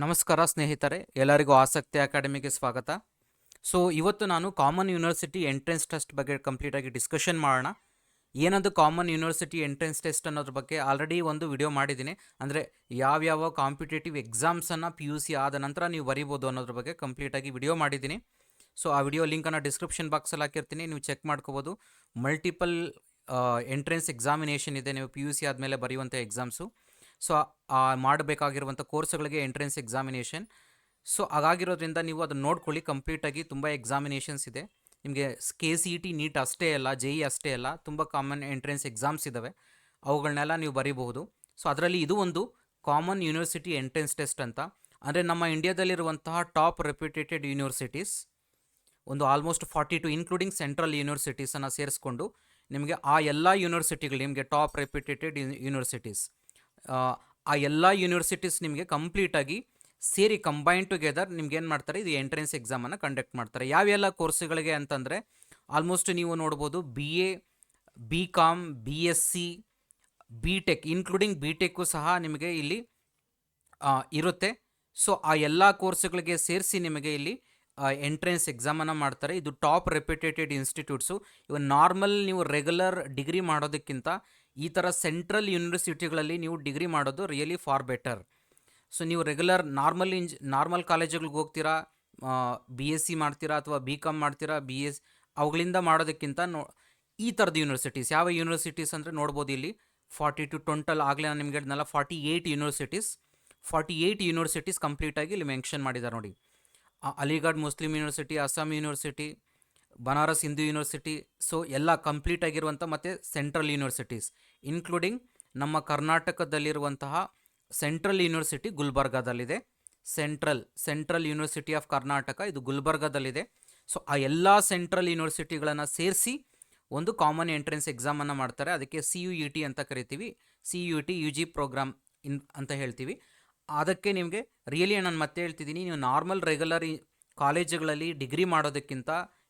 ನಮಸ್ಕಾರ ಸ್ನೇಹಿತರೆ, ಎಲ್ಲರಿಗೂ ಆಸಕ್ತಿ ಅಕಾಡೆಮಿಗೆ ಸ್ವಾಗತ. ಇವತ್ತು ನಾನು ಕಾಮನ್ ಯೂನಿವರ್ಸಿಟಿ ಎಂಟ್ರೆನ್ಸ್ ಟೆಸ್ಟ್ ಬಗ್ಗೆ ಕಂಪ್ಲೀಟಾಗಿ ಡಿಸ್ಕಷನ್ ಮಾಡೋಣ. ಏನದು ಕಾಮನ್ ಯೂನಿವರ್ಸಿಟಿ ಎಂಟ್ರೆನ್ಸ್ ಟೆಸ್ಟ್ ಅನ್ನೋದ್ರ ಬಗ್ಗೆ ಆಲ್ರೆಡಿ ಒಂದು ವಿಡಿಯೋ ಮಾಡಿದ್ದೀನಿ. ಅಂದರೆ ಯಾವ್ಯಾವ ಕಾಂಪಿಟೇಟಿವ್ ಎಕ್ಸಾಮ್ಸನ್ನು PUC ಆದ ನಂತರ ನೀವು ಬರೀಬೋದು ಅನ್ನೋದ್ರ ಬಗ್ಗೆ ಕಂಪ್ಲೀಟಾಗಿ ವಿಡಿಯೋ ಮಾಡಿದ್ದೀನಿ. ಆ ವಿಡಿಯೋ ಲಿಂಕನ್ನು ಡಿಸ್ಕ್ರಿಪ್ಷನ್ ಬಾಕ್ಸಲ್ಲಿ ಹಾಕಿರ್ತೀನಿ, ನೀವು ಚೆಕ್ ಮಾಡ್ಕೋಬೋದು. ಮಲ್ಟಿಪಲ್ ಎಂಟ್ರೆನ್ಸ್ ಎಕ್ಸಾಮಿನೇಷನ್ ಇದೆ, ನೀವು PUC ಆದಮೇಲೆ ಬರೆಯುವಂಥ ಎಕ್ಸಾಮ್ಸು. ಮಾಡಬೇಕಾಗಿರುವಂಥ ಕೋರ್ಸ್ಗಳಿಗೆ ಎಂಟ್ರೆನ್ಸ್ ಎಕ್ಸಾಮಿನೇಷನ್. ಹಾಗಾಗಿರೋದ್ರಿಂದ ನೀವು ಅದನ್ನು ನೋಡ್ಕೊಳ್ಳಿ. ಕಂಪ್ಲೀಟಾಗಿ ತುಂಬ ಎಕ್ಸಾಮಿನೇಷನ್ಸ್ ಇದೆ ನಿಮಗೆ. KCET ನೀಟ್ ಅಷ್ಟೇ ಅಲ್ಲ, JEE ಅಷ್ಟೇ ಅಲ್ಲ, ತುಂಬ ಕಾಮನ್ ಎಂಟ್ರೆನ್ಸ್ ಎಕ್ಸಾಮ್ಸ್ ಇದ್ದಾವೆ. ಅವುಗಳನ್ನೆಲ್ಲ ನೀವು ಬರೀಬಹುದು. ಅದರಲ್ಲಿ ಇದು ಒಂದು ಕಾಮನ್ ಯೂನಿವರ್ಸಿಟಿ ಎಂಟ್ರೆನ್ಸ್ ಟೆಸ್ಟ್ ಅಂತ. ಅಂದರೆ ನಮ್ಮ ಇಂಡಿಯಾದಲ್ಲಿರುವಂತಹ ಟಾಪ್ ರೆಪ್ಯೂಟೇಟೆಡ್ ಯೂನಿವರ್ಸಿಟೀಸ್ ಒಂದು ಆಲ್ಮೋಸ್ಟ್ 42 ಇನ್ಕ್ಲೂಡಿಂಗ್ ಸೆಂಟ್ರಲ್ ಯೂನಿವರ್ಸಿಟೀಸನ್ನು ಸೇರಿಸ್ಕೊಂಡು ನಿಮಗೆ ಆ ಎಲ್ಲ ಯೂನಿವರ್ಸಿಟಿಗಳು, ನಿಮಗೆ ಟಾಪ್ ರೆಪ್ಯೂಟೇಟೆಡ್ ಯೂನಿವರ್ಸಿಟೀಸ್, ಆ ಎಲ್ಲ ಯೂನಿವರ್ಸಿಟೀಸ್ ನಿಮಗೆ ಕಂಪ್ಲೀಟಾಗಿ ಸೇರಿ ಕಂಬೈನ್ ಟುಗೆದರ್ ನಿಮ್ಗೆ ಏನು ಮಾಡ್ತಾರೆ, ಇದು ಎಂಟ್ರೆನ್ಸ್ ಎಕ್ಸಾಮನ್ನು ಕಂಡಕ್ಟ್ ಮಾಡ್ತಾರೆ. ಯಾವೆಲ್ಲ ಕೋರ್ಸ್ಗಳಿಗೆ ಅಂತಂದರೆ ಆಲ್ಮೋಸ್ಟ್ ನೀವು ನೋಡ್ಬೋದು BA, BCom, BSc, BTech including BTechಗೂ ಸಹ ನಿಮಗೆ ಇಲ್ಲಿ ಇರುತ್ತೆ. ಆ ಎಲ್ಲ ಕೋರ್ಸ್ಗಳಿಗೆ ಸೇರಿಸಿ ನಿಮಗೆ ಇಲ್ಲಿ ಎಂಟ್ರೆನ್ಸ್ ಎಕ್ಸಾಮನ್ನು ಮಾಡ್ತಾರೆ. ಇದು ಟಾಪ್ ರೆಪ್ಯೂಟೇಟೆಡ್ ಇನ್ಸ್ಟಿಟ್ಯೂಟ್ಸು. ಇವಾಗ ನಾರ್ಮಲ್ ನೀವು ರೆಗ್ಯುಲರ್ ಡಿಗ್ರಿ ಮಾಡೋದಕ್ಕಿಂತ ಈ ಥರ ಸೆಂಟ್ರಲ್ ಯೂನಿವರ್ಸಿಟಿಗಳಲ್ಲಿ ನೀವು ಡಿಗ್ರಿ ಮಾಡೋದು ರಿಯಲಿ ಫಾರ್ ಬೆಟರ್. ನೀವು ರೆಗ್ಯುಲರ್ ನಾರ್ಮಲ್ ಕಾಲೇಜುಗಳಿಗೆ ಹೋಗ್ತೀರಾ, BSc ಮಾಡ್ತೀರಾ ಅಥವಾ BCom ಮಾಡ್ತೀರಾ, BS ಅವುಗಳಿಂದ ಮಾಡೋದಕ್ಕಿಂತ ಈ ಥರದ ಯೂನಿವರ್ಸಿಟೀಸ್, ಯಾವ ಯೂನಿವರ್ಸಿಟೀಸ್ ಅಂದರೆ ನೋಡ್ಬೋದು ಇಲ್ಲಿ 42 ಟೋಟಲ್. ಆಗಲೇ ನಾನು ನಿಮಗೆ ಹೇಳಿದ್ನಲ್ಲ 48 ಯೂನಿವರ್ಸಿಟೀಸ್ ಕಂಪ್ಲೀಟಾಗಿ ಇಲ್ಲಿ ಮೆನ್ಷನ್ ಮಾಡಿದ್ದಾರೆ ನೋಡಿ. Aligarh Muslim university, Assam university, Banaras Hindu university, ಎಲ್ಲ ಕಂಪ್ಲೀಟ್ ಆಗಿರುವಂಥ ಮತ್ತು ಸೆಂಟ್ರಲ್ ಯೂನಿವರ್ಸಿಟೀಸ್ ಇನ್ಕ್ಲೂಡಿಂಗ್ ನಮ್ಮ ಕರ್ನಾಟಕದಲ್ಲಿರುವಂತಹ ಸೆಂಟ್ರಲ್ ಯೂನಿವರ್ಸಿಟಿ ಗುಲ್ಬರ್ಗಾದಲ್ಲಿದೆ. ಸೆಂಟ್ರಲ್ ಯೂನಿವರ್ಸಿಟಿ ಆಫ್ ಕರ್ನಾಟಕ ಇದು ಗುಲ್ಬರ್ಗಾದಲ್ಲಿದೆ. ಆ ಎಲ್ಲ ಸೆಂಟ್ರಲ್ ಯೂನಿವರ್ಸಿಟಿಗಳನ್ನು ಸೇರಿಸಿ ಒಂದು ಕಾಮನ್ ಎಂಟ್ರೆನ್ಸ್ ಎಕ್ಸಾಮನ್ನು ಮಾಡ್ತಾರೆ. ಅದಕ್ಕೆ CUET ಅಂತ ಕರಿತೀವಿ. CUET UG ಪ್ರೋಗ್ರಾಮ್ ಅಂತ ಹೇಳ್ತೀವಿ. ಅದಕ್ಕೆ ನಿಮಗೆ ರಿಯಲಿ ನಾನು ಮತ್ತೆ ಹೇಳ್ತಿದ್ದೀನಿ, ನೀವು ನಾರ್ಮಲ್ ರೆಗ್ಯುಲರ್ ಕಾಲೇಜುಗಳಲ್ಲಿ ಡಿಗ್ರಿ ಮಾಡೋದಕ್ಕಿಂತ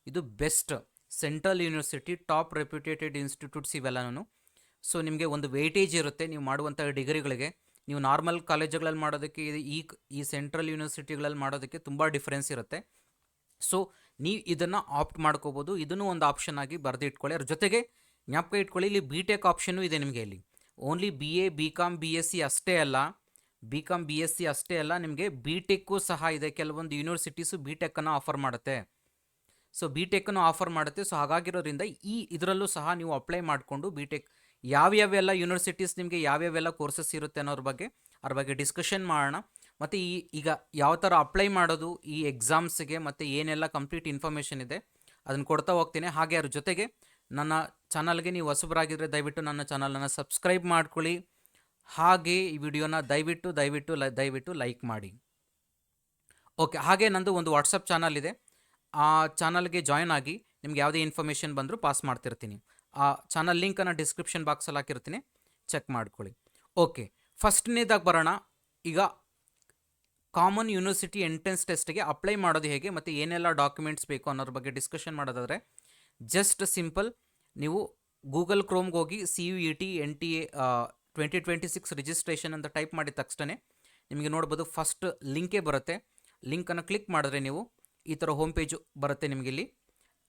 ಇದು best. Central university top reputated institutes ಇವೆಲ್ಲನೂ. ನಿಮಗೆ ಒಂದು ವೆಯ್ಟೇಜ್ ಇರುತ್ತೆ ನೀವು ಮಾಡುವಂಥ ಡಿಗ್ರಿಗಳಿಗೆ. ನೀವು ನಾರ್ಮಲ್ ಕಾಲೇಜುಗಳಲ್ಲಿ ಮಾಡೋದಕ್ಕೆ ಈ ಸೆಂಟ್ರಲ್ ಯೂನಿವರ್ಸಿಟಿಗಳಲ್ಲಿ ಮಾಡೋದಕ್ಕೆ ತುಂಬ ಡಿಫ್ರೆನ್ಸ್ ಇರುತ್ತೆ. ನೀವು ಇದನ್ನು ಆಪ್ಟ್ ಮಾಡ್ಕೋಬೋದು. ಇದನ್ನು ಒಂದು ಆಪ್ಷನ್ ಆಗಿ ಬರೆದಿಟ್ಕೊಳ್ಳಿ. ಅದ್ರ ಜೊತೆಗೆ ಜ್ಞಾಪಕ ಇಟ್ಕೊಳ್ಳಿ, ಇಲ್ಲಿ BTech ಆಪ್ಷನ್ನು ಇದೆ ನಿಮಗೆ. ಇಲ್ಲಿ ಓನ್ಲಿ BA, BCom, BSc ಅಷ್ಟೇ ಅಲ್ಲ, BCom, BSc ಅಷ್ಟೇ ಅಲ್ಲ, ನಿಮಗೆ BTechಗೂ ಸಹ ಇದೆ. ಕೆಲವೊಂದು ಯೂನಿವರ್ಸಿಟೀಸು BTechನ್ನು ಆಫರ್ ಮಾಡುತ್ತೆ. BTechನ್ನು ಆಫರ್ ಮಾಡುತ್ತೆ. ಹಾಗಾಗಿರೋದ್ರಿಂದ ಇದರಲ್ಲೂ ಸಹ ನೀವು ಅಪ್ಲೈ ಮಾಡಿಕೊಂಡು BTech ಯಾವ್ಯಾವೆಲ್ಲ ಯೂನಿವರ್ಸಿಟೀಸ್ ನಿಮಗೆ ಯಾವ್ಯಾವೆಲ್ಲ ಕೋರ್ಸಸ್ ಇರುತ್ತೆ ಅನ್ನೋದ್ರ ಬಗ್ಗೆ ಡಿಸ್ಕಷನ್ ಮಾಡೋಣ. ಮತ್ತು ಈಗ ಯಾವ ಥರ ಅಪ್ಲೈ ಮಾಡೋದು ಈ ಎಕ್ಸಾಮ್ಸ್ಗೆ ಮತ್ತು ಏನೆಲ್ಲ ಕಂಪ್ಲೀಟ್ ಇನ್ಫಾರ್ಮೇಷನ್ ಇದೆ ಅದನ್ನು ಕೊಡ್ತಾ ಹೋಗ್ತೀನಿ. ಹಾಗೆ ಅದ್ರ ಜೊತೆಗೆ ನನ್ನ ಚಾನಲ್ಗೆ ನೀವು ಹೊಸಬರಾಗಿದ್ದರೆ ದಯವಿಟ್ಟು ನನ್ನ ಚಾನಲನ್ನು ಸಬ್ಸ್ಕ್ರೈಬ್ ಮಾಡ್ಕೊಳ್ಳಿ. ಹಾಗೆ ಈ ವಿಡಿಯೋನ ದಯವಿಟ್ಟು ಲೈಕ್ ಮಾಡಿ. ಓಕೆ, ಹಾಗೆ ನಂದು ಒಂದು ವಾಟ್ಸಪ್ ಚಾನಲ್ ಇದೆ. ಆ ಚಾನಲ್ಗೆ ಜಾಯ್ನ್ ಆಗಿ ನಿಮ್ಗೆ ಯಾವುದೇ ಇನ್ಫಾರ್ಮೇಷನ್ ಬಂದರೂ ಪಾಸ್ ಮಾಡ್ತಿರ್ತೀನಿ. ಆ ಚಾನಲ್ ಲಿಂಕನ್ನು ಡಿಸ್ಕ್ರಿಪ್ಷನ್ ಬಾಕ್ಸಲ್ಲಿ ಹಾಕಿರ್ತೀನಿ, ಚೆಕ್ ಮಾಡ್ಕೊಳ್ಳಿ. ಓಕೆ, ಫಸ್ಟ್ನೇದಾಗಿ ಬರೋಣ. ಈಗ ಕಾಮನ್ ಯೂನಿವರ್ಸಿಟಿ ಎಂಟ್ರೆನ್ಸ್ ಟೆಸ್ಟ್ಗೆ ಅಪ್ಲೈ ಮಾಡೋದು ಹೇಗೆ ಮತ್ತು ಏನೆಲ್ಲ ಡಾಕ್ಯುಮೆಂಟ್ಸ್ ಬೇಕು ಅನ್ನೋದ್ರ ಬಗ್ಗೆ ಡಿಸ್ಕಷನ್ ಮಾಡೋದಾದರೆ ಜಸ್ಟ್ ಸಿಂಪಲ್ ನೀವು ಗೂಗಲ್ ಕ್ರೋಮ್ಗೆ ಹೋಗಿ CUET NTA 2026 ರಿಜಿಸ್ಟ್ರೇಷನ್ ಅಂತ ಟೈಪ್ ಮಾಡಿದ ತಕ್ಷಣ ನಿಮಗೆ ನೋಡ್ಬೋದು ಫಸ್ಟ್ ಲಿಂಕೇ ಬರುತ್ತೆ. ಲಿಂಕನ್ನು ಕ್ಲಿಕ್ ಮಾಡಿದ್ರೆ ನೀವು ಈ ಥರ ಹೋಮ್ ಪೇಜು ಬರುತ್ತೆ ನಿಮಗೆ. ಇಲ್ಲಿ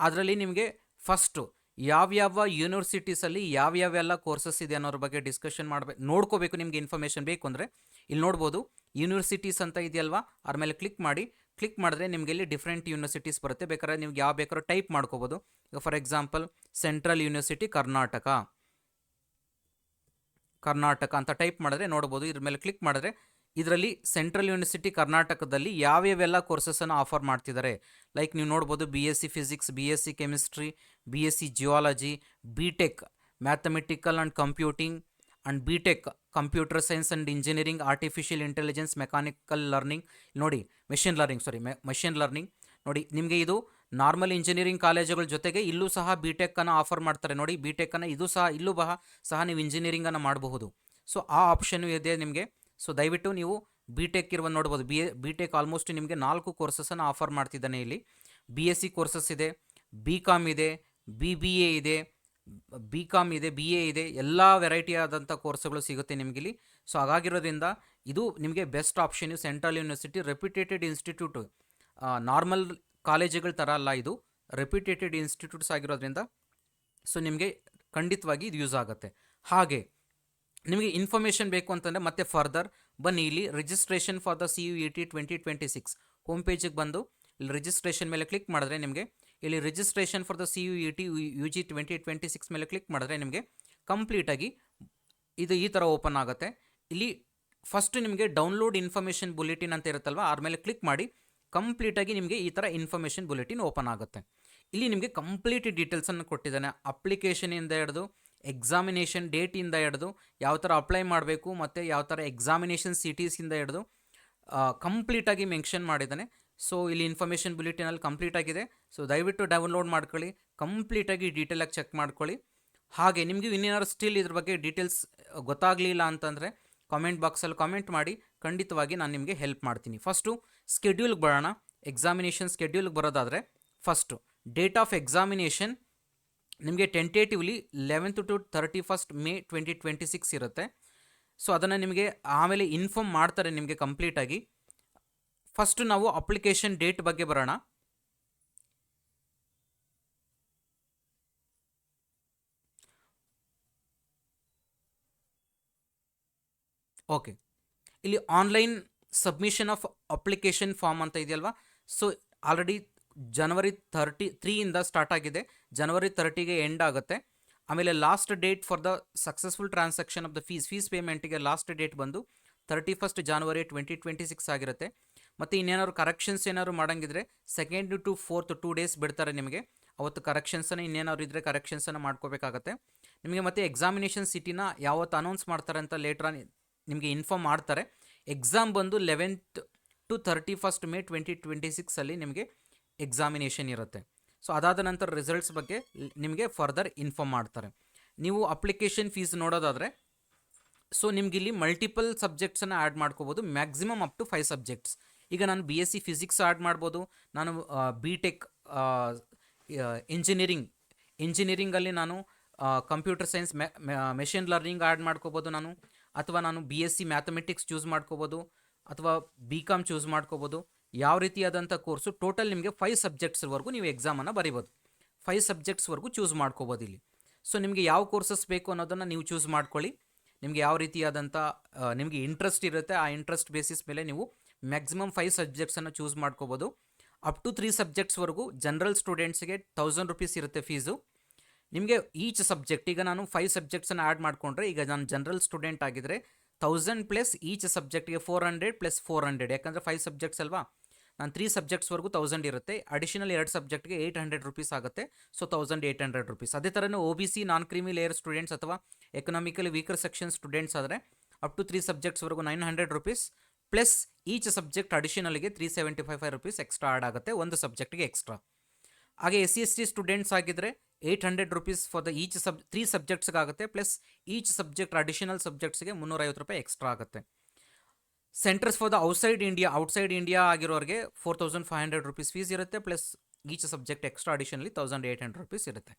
ಅದರಲ್ಲಿ ನಿಮಗೆ ಫಸ್ಟು ಯಾವ್ಯಾವ ಯೂನಿವರ್ಸಿಟೀಸಲ್ಲಿ ಯಾವ್ಯಾವೆಲ್ಲ ಕೋರ್ಸಸ್ ಇದೆ ಅನ್ನೋದ್ರ ಬಗ್ಗೆ ಡಿಸ್ಕಷನ್ ನೋಡ್ಕೋಬೇಕು. ನಿಮಗೆ ಇನ್ಫಾರ್ಮೇಷನ್ ಬೇಕು ಅಂದರೆ ಇಲ್ಲಿ ನೋಡ್ಬೋದು ಯೂನಿವರ್ಸಿಟೀಸ್ ಅಂತ ಇದೆಯಲ್ವಾ, ಅದ್ರ ಮೇಲೆ ಕ್ಲಿಕ್ ಮಾಡಿದ್ರೆ ನಿಮಗೆ ಇಲ್ಲಿ ಡಿಫ್ರೆಂಟ್ ಯೂನಿವರ್ಸಿಟೀಸ್ ಬರುತ್ತೆ. ಬೇಕಾದ್ರೆ ನೀವು ಯಾವ ಬೇಕಾದ್ರೂ ಟೈಪ್ ಮಾಡ್ಕೋಬೋದು. ಈಗ for example central university Karnataka ಅಂತ ಟೈಪ್ ಮಾಡಿದ್ರೆ ನೋಡ್ಬೋದು. ಇದ್ರ ಮೇಲೆ ಕ್ಲಿಕ್ ಮಾಡಿದ್ರೆ ಇದರಲ್ಲಿ ಸೆಂಟ್ರಲ್ ಯೂನಿವರ್ಸಿಟಿ ಕರ್ನಾಟಕದಲ್ಲಿ ಯಾವ್ಯಾವೆಲ್ಲ ಕೋರ್ಸಸನ್ನು ಆಫರ್ ಮಾಡ್ತಿದ್ದಾರೆ. ಲೈಕ್ ನೀವು ನೋಡ್ಬೋದು BSc physics, BSc chemistry, BSc geology, BTech mathematical and computing and BTech computer science and engineering, artificial intelligence, mechanical learning, ನೋಡಿ ಮೆಷಿನ್ ಲರ್ನಿಂಗ್ ನೋಡಿ. ನಿಮಗೆ ಇದು ನಾರ್ಮಲ್ ಇಂಜಿನಿಯರಿಂಗ್ ಕಾಲೇಜುಗಳ ಜೊತೆಗೆ ಇಲ್ಲೂ ಸಹ BTechನ್ನು ಆಫರ್ ಮಾಡ್ತಾರೆ ನೋಡಿ. BTechನ್ನು ಇಲ್ಲೂ ಸಹ ನೀವು ಇಂಜಿನಿಯರಿಂಗನ್ನು ಮಾಡಬಹುದು. ಆ ಆಪ್ಷನ್ನು ಇದೆ ನಿಮಗೆ. ದಯವಿಟ್ಟು ನೀವು BTech ಇರುವ ನೋಡ್ಬೋದು. BTech ಆಲ್ಮೋಸ್ಟ್ ನಿಮಗೆ 4 ಕೋರ್ಸಸನ್ನು ಆಫರ್ ಮಾಡ್ತಿದ್ದಾನೆ ಇಲ್ಲಿ. BSc ಕೋರ್ಸಸ್ ಇದೆ, BCom ಇದೆ, BBA ಇದೆ, ಬಿ ಕಾಮ್ ಇದೆ, ಬಿ ಎ ಇದೆ, ಎಲ್ಲ ವೆರೈಟಿ ಆದಂಥ ಕೋರ್ಸ್ಗಳು ಸಿಗುತ್ತೆ ನಿಮಗಿಲ್ಲಿ. ಸೊ ಹಾಗಾಗಿರೋದ್ರಿಂದ ಇದು ನಿಮಗೆ best option. Central university reputated institute, normal ಕಾಲೇಜುಗಳ ಥರ ಅಲ್ಲ, ಇದು ರೆಪ್ಯುಟೇಟೆಡ್ ಇನ್ಸ್ಟಿಟ್ಯೂಟ್ಸ್ ಆಗಿರೋದ್ರಿಂದ ಸೊ ನಿಮಗೆ ಖಂಡಿತವಾಗಿ ಇದು ಯೂಸ್ ಆಗುತ್ತೆ. ಹಾಗೆ ನಿಮಗೆ ಇನ್ಫಾರ್ಮೇಷನ್ ಬೇಕು ಅಂತಂದರೆ ಮತ್ತೆ ಫರ್ದರ್ ಬನ್ನಿ, ಇಲ್ಲಿ registration for the CUET 2026 home ಪೇಜಿಗೆ ಬಂದು ಇಲ್ಲಿ ರಿಜಿಸ್ಟ್ರೇಷನ್ ಮೇಲೆ ಕ್ಲಿಕ್ ಮಾಡಿದ್ರೆ ನಿಮಗೆ ಇಲ್ಲಿ registration for the CUET UG 2026 ಮೇಲೆ ಕ್ಲಿಕ್ ಮಾಡಿದ್ರೆ ನಿಮಗೆ ಕಂಪ್ಲೀಟಾಗಿ ಇದು ಈ ಥರ ಓಪನ್ ಆಗುತ್ತೆ. ಇಲ್ಲಿ ಫಸ್ಟ್ ನಿಮಗೆ ಡೌನ್ಲೋಡ್ ಇನ್ಫಾರ್ಮೇಷನ್ ಬುಲೆಟಿನ್ ಅಂತ ಇರುತ್ತಲ್ವ, ಅದ್ರ ಮೇಲೆ ಕ್ಲಿಕ್ ಮಾಡಿ ಕಂಪ್ಲೀಟಾಗಿ ನಿಮಗೆ ಈ ಥರ ಇನ್ಫಾರ್ಮೇಷನ್ ಬುಲೆಟಿನ್ ಓಪನ್ ಆಗುತ್ತೆ. ಇಲ್ಲಿ ನಿಮಗೆ ಕಂಪ್ಲೀಟ್ ಡೀಟೇಲ್ಸನ್ನು ಕೊಟ್ಟಿದ್ದಾನೆ. ಅಪ್ಲಿಕೇಶನಿಂದ ಹಿಡಿದು ಎಕ್ಸಾಮಿನೇಷನ್ ಡೇಟಿಂದ ಹಿಡಿದು ಯಾವ ಥರ ಅಪ್ಲೈ ಮಾಡಬೇಕು ಮತ್ತು ಯಾವ ಥರ ಎಕ್ಸಾಮಿನೇಷನ್ ಸಿಟೀಸಿಂದ ಹಿಡಿದು ಕಂಪ್ಲೀಟಾಗಿ ಮೆನ್ಷನ್ ಮಾಡಿದ್ದಾನೆ. ಸೊ ಇಲ್ಲಿ ಇನ್ಫಾರ್ಮೇಷನ್ ಬುಲೆಟಿನಲ್ಲಿ ಕಂಪ್ಲೀಟ್ ಆಗಿದೆ. ಸೊ ದಯವಿಟ್ಟು ಡೌನ್ಲೋಡ್ ಮಾಡ್ಕೊಳ್ಳಿ, ಕಂಪ್ಲೀಟಾಗಿ ಡೀಟೇಲಾಗಿ ಚೆಕ್ ಮಾಡ್ಕೊಳ್ಳಿ. ಹಾಗೆ ನಿಮಗೆ ಇನ್ನೇನಾದ್ರು ಸ್ಟಿಲ್ ಇದ್ರ ಬಗ್ಗೆ ಡೀಟೇಲ್ಸ್ ಗೊತ್ತಾಗಲಿಲ್ಲ ಅಂತಂದರೆ ಕಾಮೆಂಟ್ ಬಾಕ್ಸಲ್ಲಿ ಕಾಮೆಂಟ್ ಮಾಡಿ, ಖಂಡಿತವಾಗಿ ನಾನು ನಿಮಗೆ ಹೆಲ್ಪ್ ಮಾಡ್ತೀನಿ. ಫಸ್ಟು ಸ್ಕೆಡ್ಯೂಲ್ಗೆ ಬರೋಣ. ಎಕ್ಸಾಮಿನೇಷನ್ ಸ್ಕೆಡ್ಯೂಲ್ಗೆ ಬರೋದಾದರೆ ಫಸ್ಟು ಡೇಟ್ ಆಫ್ ಎಕ್ಸಾಮಿನೇಷನ್ ನಿಮಗೆ tentatively 11th to 31st May 2026 ಇರುತ್ತೆ. ಸೊ ಅದನ್ನು ನಿಮಗೆ ಆಮೇಲೆ ಇನ್ಫಾರ್ಮ್ ಮಾಡ್ತಾರೆ ನಿಮಗೆ ಕಂಪ್ಲೀಟಾಗಿ. ಫಸ್ಟು ನಾವು ಅಪ್ಲಿಕೇಶನ್ ಡೇಟ್ ಬಗ್ಗೆ ಬರೋಣ. ಓಕೆ, ಇಲ್ಲಿ online submission of application form ಅಂತ ಇದೆಯಲ್ವಾ. ಸೊ ಆಲ್ರೆಡಿ January 33 ಸ್ಟಾರ್ಟ್ ಆಗಿದೆ, January 30ಗೆ ಎಂಡ್ ಆಗುತ್ತೆ. ಆಮೇಲೆ last date for the successful transaction of the fees ಪೇಮೆಂಟಿಗೆ ಲಾಸ್ಟ್ ಡೇಟ್ ಬಂದು 31st January 2026 ಆಗಿರುತ್ತೆ. ಮತ್ತು ಇನ್ನೇನಾದ್ರು ಕರೆಕ್ಷನ್ಸ್ ಏನಾದ್ರು ಮಾಡೋಂಗಿದ್ರೆ 2nd to 4th 2 days ಬಿಡ್ತಾರೆ ನಿಮಗೆ. ಅವತ್ತು ಕರೆಕ್ಷನ್ಸನ್ನು ಇನ್ನೇನಾದ್ರು ಇದ್ದರೆ ಕರೆಕ್ಷನ್ಸನ್ನು ಮಾಡ್ಕೋಬೇಕಾಗತ್ತೆ. ನಿಮಗೆ ಮತ್ತೆ ಎಕ್ಸಾಮಿನೇಷನ್ ಸಿಟಿನ ಯಾವತ್ತು ಅನೌನ್ಸ್ ಮಾಡ್ತಾರೆ ಅಂತ ಲೇಟ್ರ ನಿಮಗೆ ಇನ್ಫಾರ್ಮ್ ಮಾಡ್ತಾರೆ. ಎಕ್ಸಾಮ್ ಬಂದು 11th to 31st May 2026 ನಿಮಗೆ ಎಕ್ಸಾಮಿನೇಷನ್ ಇರುತ್ತೆ. ಸೊ ಅದಾದ ನಂತರ ರಿಸಲ್ಟ್ಸ್ ಬಗ್ಗೆ ನಿಮಗೆ ಫರ್ದರ್ ಇನ್ಫಾರ್ಮ್ ಮಾಡ್ತಾರೆ. ನೀವು ಅಪ್ಲಿಕೇಶನ್ ಫೀಸ್ ನೋಡೋದಾದರೆ ಸೊ ನಿಮಗಿಲ್ಲಿ ಮಲ್ಟಿಪಲ್ ಸಬ್ಜೆಕ್ಟ್ಸನ್ನು ಆ್ಯಡ್ ಮಾಡ್ಕೋಬೋದು, ಮ್ಯಾಕ್ಸಿಮಮ್ ಅಪ್ ಟು 5 ಸಬ್ಜೆಕ್ಟ್ಸ್. ಈಗ ನಾನು BSc ಫಿಸಿಕ್ಸ್ ಆ್ಯಡ್ ಮಾಡ್ಬೋದು, ನಾನು BTech ಇಂಜಿನಿಯರಿಂಗಲ್ಲಿ ನಾನು computer science machine learning add ಮಾಡ್ಕೋಬೋದು ನಾನು, ಅಥವಾ ನಾನು BSc ಮ್ಯಾಥಮೆಟಿಕ್ಸ್ ಚೂಸ್ ಮಾಡ್ಕೋಬೋದು, ಅಥವಾ BCom ಚೂಸ್ ಮಾಡ್ಕೋಬೋದು. ಯಾವ ರೀತಿಯಾದಂಥ ಕೋರ್ಸು ಟೋಟಲ್ ನಿಮಗೆ 5 ಸಬ್ಜೆಕ್ಟ್ಸ್ವರೆಗೂ ನೀವು ಎಕ್ಸಾಮನ್ನು ಬರಿಬೋದು. 5 ಸಬ್ಜೆಕ್ಟ್ಸ್ವರೆಗೂ ಚೂಸ್ ಮಾಡ್ಕೋಬೋದು ಇಲ್ಲಿ. ಸೊ ನಿಮಗೆ ಯಾವ ಕೋರ್ಸಸ್ ಬೇಕು ಅನ್ನೋದನ್ನು ನೀವು ಚೂಸ್ ಮಾಡ್ಕೊಳ್ಳಿ. ನಿಮಗೆ ಯಾವ ರೀತಿಯಾದಂಥ ನಿಮಗೆ ಇಂಟ್ರೆಸ್ಟ್ ಇರುತ್ತೆ, ಆ ಇಂಟ್ರೆಸ್ಟ್ ಬೇಸಿಸ್ ಮೇಲೆ ನೀವು ಮ್ಯಾಕ್ಸಿಮಮ್ 5 ಸಬ್ಜೆಕ್ಟ್ಸನ್ನು ಚೂಸ್ ಮಾಡ್ಕೋಬೋದು. ಅಪ್ ಟು 3 ಸಬ್ಜೆಕ್ಟ್ಸ್ವರೆಗೂ ಜನರಲ್ ಸ್ಟೂಡೆಂಟ್ಸ್ಗೆ 1000 ರೂಪೀಸ್ ಇರುತ್ತೆ ಫೀಸು. ನಿಮಗೆ ಈಚ್ ಸಬ್ಜೆಕ್ಟ್, ಈಗ ನಾನು 5 ಸಬ್ಜೆಕ್ಟ್ಸನ್ನು ಆ್ಯಡ್ ಮಾಡಿಕೊಂಡ್ರೆ, ಈಗ ನಾನು ಜನರಲ್ ಸ್ಟೂಡೆಂಟ್ ಆಗಿದ್ದರೆ 1000 ಪ್ಲಸ್ ಈಚ್ ಸಬ್ಜೆಕ್ಟ್ಗೆ 400 ಪ್ಲಸ್ 400, ಯಾಕಂದರೆ 5 ಸಬ್ಜೆಕ್ಟ್ಸ್ ಅಲ್ವಾ. ನಾನು 3 ಸಬ್ಜೆಕ್ಟ್ಸ್ವರೆಗೂ 1000 ಇರುತ್ತೆ, ಅಡಿಷನಲ್ 2 ಸಬ್ಜೆಕ್ಟ್ಗೆ 800 ರೂಪೀಸ್ ಆಗುತ್ತೆ. So 1800 rupees. ಅದೇ ಥರನೇ OBC non creamy layer students ಅಥವಾ ಎಕನಾಮಿಕಲಿ ವೀಕರ್ ಸೆಕ್ಷನ್ ಸ್ಟೂಡೆಂಟ್ಸ್ ಆದರೆ ಅಪ್ ಟು 3 ಸಬ್ಜೆಕ್ಟ್ಸ್ವರೆಗೂ 900 ರೂಪೀಸ್ ಪ್ಲಸ್ ಈಚ್ ಸಬ್ಜೆಕ್ಟ್ ಅಡಿಷನಲ್ಗೆ 375 ರೂಪೀಸ್ ಎಕ್ಸ್ಟ್ರಾ ಆ್ಯಡ್ ಆಗುತ್ತೆ, ಒಂದು ಸಬ್ಜೆಕ್ಟ್ಗೆ ಎಕ್ಸ್ಟ್ರಾ. ಹಾಗೆ SC ST ಸ್ಟೂಡೆಂಟ್ಸ್ ಆಗಿದ್ದರೆ 800 ರೂಪೀಸ್ ಫಾರ್ ದ ಈಚ್ 3 ಸಬ್ಜೆಕ್ಟ್ಸ್ಗಾಗುತ್ತೆ, ಪ್ಲಸ್ ಈಚ್ ಸಬ್ಜೆಕ್ಟ್ ಅಡಿಷನಲ್ ಸಬ್ಜೆಕ್ಟ್ಸ್ಗೆ 350 ರೂಪಾಯಿ ಎಕ್ಸ್ಟ್ರಾ ಆಗುತ್ತೆ. Centres for the outside India ಆಗಿರೋರಿಗೆ 4500 rupees fees ಇರುತ್ತೆ, plus each subject extra additionally 1800 rupees ಇರುತ್ತೆ.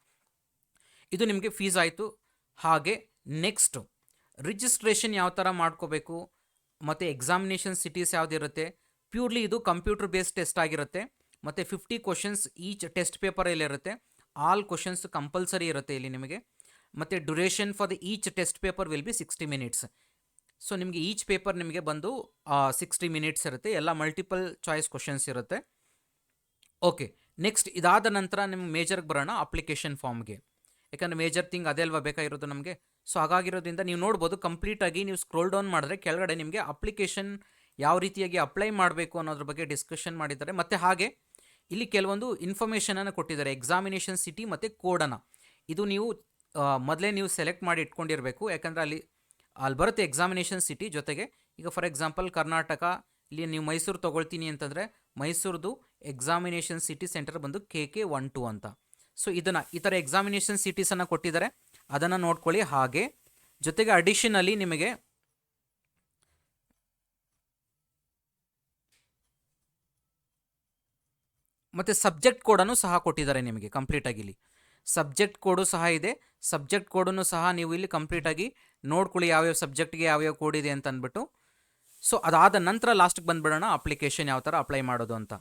ಇದು ನಿಮಗೆ ಫೀಸ್ ಆಯಿತು. ಹಾಗೆ ನೆಕ್ಸ್ಟು ರಿಜಿಸ್ಟ್ರೇಷನ್ ಯಾವ ಥರ ಮಾಡ್ಕೋಬೇಕು ಮತ್ತು ಎಕ್ಸಾಮಿನೇಷನ್ ಸಿಟೀಸ್ ಯಾವುದಿರುತ್ತೆ. ಪ್ಯೂರ್ಲಿ ಇದು ಕಂಪ್ಯೂಟರ್ ಬೇಸ್ಡ್ ಟೆಸ್ಟ್ ಆಗಿರುತ್ತೆ, ಮತ್ತು 50 ಕ್ವಶನ್ಸ್ ಈಚ್ ಟೆಸ್ಟ್ ಪೇಪರಲ್ಲಿರುತ್ತೆ. ಆಲ್ ಕ್ವಶನ್ಸ್ ಕಂಪಲ್ಸರಿ ಇರುತ್ತೆ ಇಲ್ಲಿ ನಿಮಗೆ. ಮತ್ತು duration for the each test paper will be 60 minutes. So ನಿಮಗೆ ಈಚ್ ಪೇಪರ್ ನಿಮಗೆ ಬಂದು 60 minutes ಇರುತ್ತೆ. ಎಲ್ಲ ಮಲ್ಟಿಪಲ್ ಚಾಯ್ಸ್ ಕ್ವಶನ್ಸ್ ಇರುತ್ತೆ. ಓಕೆ, ನೆಕ್ಸ್ಟ್ ಇದಾದ ನಂತರ ನಿಮ್ಮ ಮೇಜರ್ಗೆ ಬರೋಣ, ಅಪ್ಲಿಕೇಶನ್ ಫಾರ್ಮ್ಗೆ. ಯಾಕಂದರೆ ಮೇಜರ್ ಥಿಂಗ್ ಅದೇ ಅಲ್ವಾ ಬೇಕಾಗಿರೋದು ನಮಗೆ. ಸೊ ಹಾಗಾಗಿರೋದ್ರಿಂದ ನೀವು ನೋಡ್ಬೋದು, ಕಂಪ್ಲೀಟಾಗಿ ನೀವು ಸ್ಕ್ರೋಲ್ ಡೌನ್ ಮಾಡಿದ್ರೆ ಕೆಳಗಡೆ ನಿಮಗೆ ಅಪ್ಲಿಕೇಶನ್ ಯಾವ ರೀತಿಯಾಗಿ ಅಪ್ಲೈ ಮಾಡಬೇಕು ಅನ್ನೋದ್ರ ಬಗ್ಗೆ ಡಿಸ್ಕಷನ್ ಮಾಡಿದ್ದಾರೆ. ಮತ್ತು ಹಾಗೆ ಇಲ್ಲಿ ಕೆಲವೊಂದು ಇನ್ಫಾರ್ಮೇಷನನ್ನು ಕೊಟ್ಟಿದ್ದಾರೆ, ಎಕ್ಸಾಮಿನೇಷನ್ ಸಿಟಿ ಮತ್ತು ಕೋಡನ್ನು. ಇದು ನೀವು ಮೊದಲೇ ನೀವು ಸೆಲೆಕ್ಟ್ ಮಾಡಿ ಇಟ್ಕೊಂಡಿರಬೇಕು, ಯಾಕಂದರೆ ಅಲ್ಲಿ ಬರುತ್ತೆ ಎಕ್ಸಾಮಿನೇಷನ್ ಸಿಟಿ ಜೊತೆಗೆ. ಈಗ ಫಾರ್ ಎಕ್ಸಾಂಪಲ್ ಕರ್ನಾಟಕ, ಇಲ್ಲಿ ನೀವು ಮೈಸೂರು ತೊಗೊಳ್ತೀನಿ ಅಂತಂದರೆ ಮೈಸೂರದು ಎಕ್ಸಾಮಿನೇಷನ್ ಸಿಟಿ ಸೆಂಟರ್ ಬಂದು KK12 ಅಂತ. ಸೊ ಇದನ್ನು ಈ ಥರ ಎಕ್ಸಾಮಿನೇಷನ್ ಸಿಟೀಸನ್ನು ಕೊಟ್ಟಿದ್ದಾರೆ, ಅದನ್ನು ನೋಡ್ಕೊಳ್ಳಿ. ಹಾಗೆ ಜೊತೆಗೆ ಅಡಿಷನಲ್ಲಿ ನಿಮಗೆ ಮತ್ತು ಸಬ್ಜೆಕ್ಟ್ ಕೋಡನ್ನು ಸಹ ಕೊಟ್ಟಿದ್ದಾರೆ ನಿಮಗೆ ಕಂಪ್ಲೀಟಾಗಿ ಇಲ್ಲಿ. ಸಬ್ಜೆಕ್ಟ್ ಕೋಡು ಸಹ ಇದೆ. ಸಬ್ಜೆಕ್ಟ್ ಕೋಡನ್ನು ಸಹ ನೀವು ಇಲ್ಲಿ ಕಂಪ್ಲೀಟಾಗಿ ನೋಡ್ಕೊಳ್ಳಿ, ಯಾವ್ಯಾವ ಸಬ್ಜೆಕ್ಟ್ಗೆ ಯಾವ್ಯಾವ ಕೋಡ್ ಇದೆ ಅಂತ ಅಂದ್ಬಿಟ್ಟು. ಸೊ ಅದಾದ ನಂತರ ಲಾಸ್ಟ್ಗೆ ಬಂದುಬಿಡೋಣ ಅಪ್ಲಿಕೇಶನ್ ಯಾವ ಥರ ಅಪ್ಲೈ ಮಾಡೋದು ಅಂತ.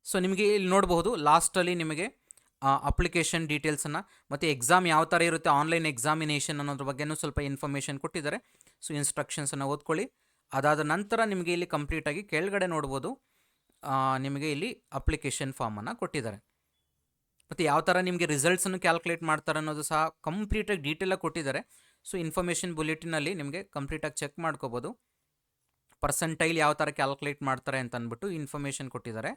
ಸೊ ನಿಮಗೆ ಇಲ್ಲಿ ನೋಡಬಹುದು ಲಾಸ್ಟಲ್ಲಿ ನಿಮಗೆ ಅಪ್ಲಿಕೇಶನ್ ಡೀಟೇಲ್ಸನ್ನು ಮತ್ತು ಎಕ್ಸಾಮ್ ಯಾವ ಥರ ಇರುತ್ತೆ, ಆನ್ಲೈನ್ ಎಕ್ಸಾಮಿನೇಷನ್ ಅನ್ನೋದ್ರ ಬಗ್ಗೆನೂ ಸ್ವಲ್ಪ ಇನ್ಫಾರ್ಮೇಷನ್ ಕೊಟ್ಟಿದ್ದಾರೆ. ಸೊ ಇನ್ಸ್ಟ್ರಕ್ಷನ್ಸನ್ನು ಓದ್ಕೊಳ್ಳಿ. ಅದಾದ ನಂತರ ನಿಮಗೆ ಇಲ್ಲಿ ಕಂಪ್ಲೀಟಾಗಿ ಕೆಳಗಡೆ ನೋಡ್ಬೋದು ನಿಮಗೆ ಇಲ್ಲಿ ಅಪ್ಲಿಕೇಶನ್ ಫಾರ್ಮನ್ನು ಕೊಟ್ಟಿದ್ದಾರೆ. ಮತ್ತು ಯಾವ ಥರ ನಿಮಗೆ ರಿಸಲ್ಟ್ಸನ್ನು ಕ್ಯಾಲ್ಕುಲೇಟ್ ಮಾಡ್ತಾರೆ ಅನ್ನೋದು ಸಹ ಕಂಪ್ಲೀಟಾಗಿ ಡೀಟೇಲಾಗಿ ಕೊಟ್ಟಿದ್ದಾರೆ. ಸೊ ಇನ್ಫಾರ್ಮೇಷನ್ ಬುಲೆಟಿನಲ್ಲಿ ನಿಮಗೆ ಕಂಪ್ಲೀಟಾಗಿ ಚೆಕ್ ಮಾಡ್ಕೋಬೋದು. ಪರ್ಸೆಂಟೈಲ್ ಯಾವ ಥರ ಕ್ಯಾಲ್ಕುಲೇಟ್ ಮಾಡ್ತಾರೆ ಅಂತ ಅಂದ್ಬಿಟ್ಟು ಇನ್ಫಾರ್ಮೇಷನ್ ಕೊಟ್ಟಿದ್ದಾರೆ.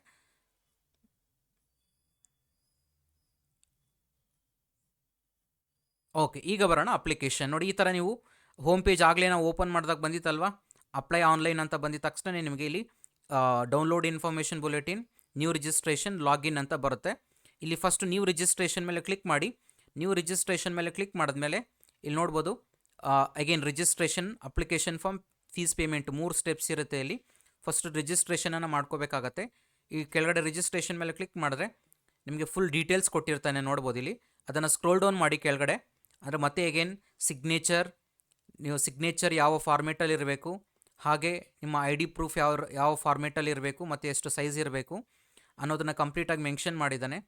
ಓಕೆ, ಈಗ ಬರೋಣ ಅಪ್ಲಿಕೇಶನ್. ನೋಡಿ, ಈ ಥರ ನೀವು ಹೋಮ್ ಪೇಜ್ ಆಗಲೇ ನಾವು ಓಪನ್ ಮಾಡಿದಾಗ ಬಂದಿತ್ತಲ್ವಾ, ಅಪ್ಲೈ ಆನ್ಲೈನ್ ಅಂತ ಬಂದಿದ ತಕ್ಷಣ ನಿಮಗೆ ಇಲ್ಲಿ download information bulletin, new registration, login ಅಂತ ಬರುತ್ತೆ. ಇಲ್ಲಿ ಫಸ್ಟ್ ನ್ಯೂ ರಿಜಿಸ್ಟ್ರೇಷನ್ ಮೇಲೆ ಕ್ಲಿಕ್ ಮಾಡಿ. ನ್ಯೂ ರಿಜಿಸ್ಟ್ರೇಷನ್ ಮೇಲೆ ಕ್ಲಿಕ್ ಮಾಡಿದ್ಮೇಲೆ ಇಲ್ಲಿ ನೋಡ್ಬೋದು again registration, application form, fees payment 3 steps ಇರುತ್ತೆ. ಇಲ್ಲಿ ಫಸ್ಟ್ ರಿಜಿಸ್ಟ್ರೇಷನನ್ನು ಮಾಡ್ಕೋಬೇಕಾಗತ್ತೆ. ಈ ಕೆಳಗಡೆ ರಿಜಿಸ್ಟ್ರೇಷನ್ ಮೇಲೆ ಕ್ಲಿಕ್ ಮಾಡಿದ್ರೆ ನಿಮಗೆ ಫುಲ್ ಡೀಟೇಲ್ಸ್ ಕೊಟ್ಟಿರ್ತಾನೆ ನೋಡ್ಬೋದು. ಇಲ್ಲಿ ಅದನ್ನು ಸ್ಕ್ರೋಲ್ ಡೌನ್ ಮಾಡಿ ಕೆಳಗಡೆ, ಅಂದರೆ ಮತ್ತೆ ಅಗೇನ್ ನೀವು ಸಿಗ್ನೇಚರ್ ಯಾವ ಫಾರ್ಮೇಟಲ್ಲಿ ಇರಬೇಕು, ಹಾಗೆ ನಿಮ್ಮ ಐ ಡಿ ಪ್ರೂಫ್ ಯಾವ ಫಾರ್ಮೇಟಲ್ಲಿ ಇರಬೇಕು ಮತ್ತು ಎಷ್ಟು ಸೈಜ್ ಇರಬೇಕು ಅನ್ನೋದನ್ನು ಕಂಪ್ಲೀಟಾಗಿ ಮೆನ್ಷನ್ ಮಾಡಿದ್ದಾನೆ.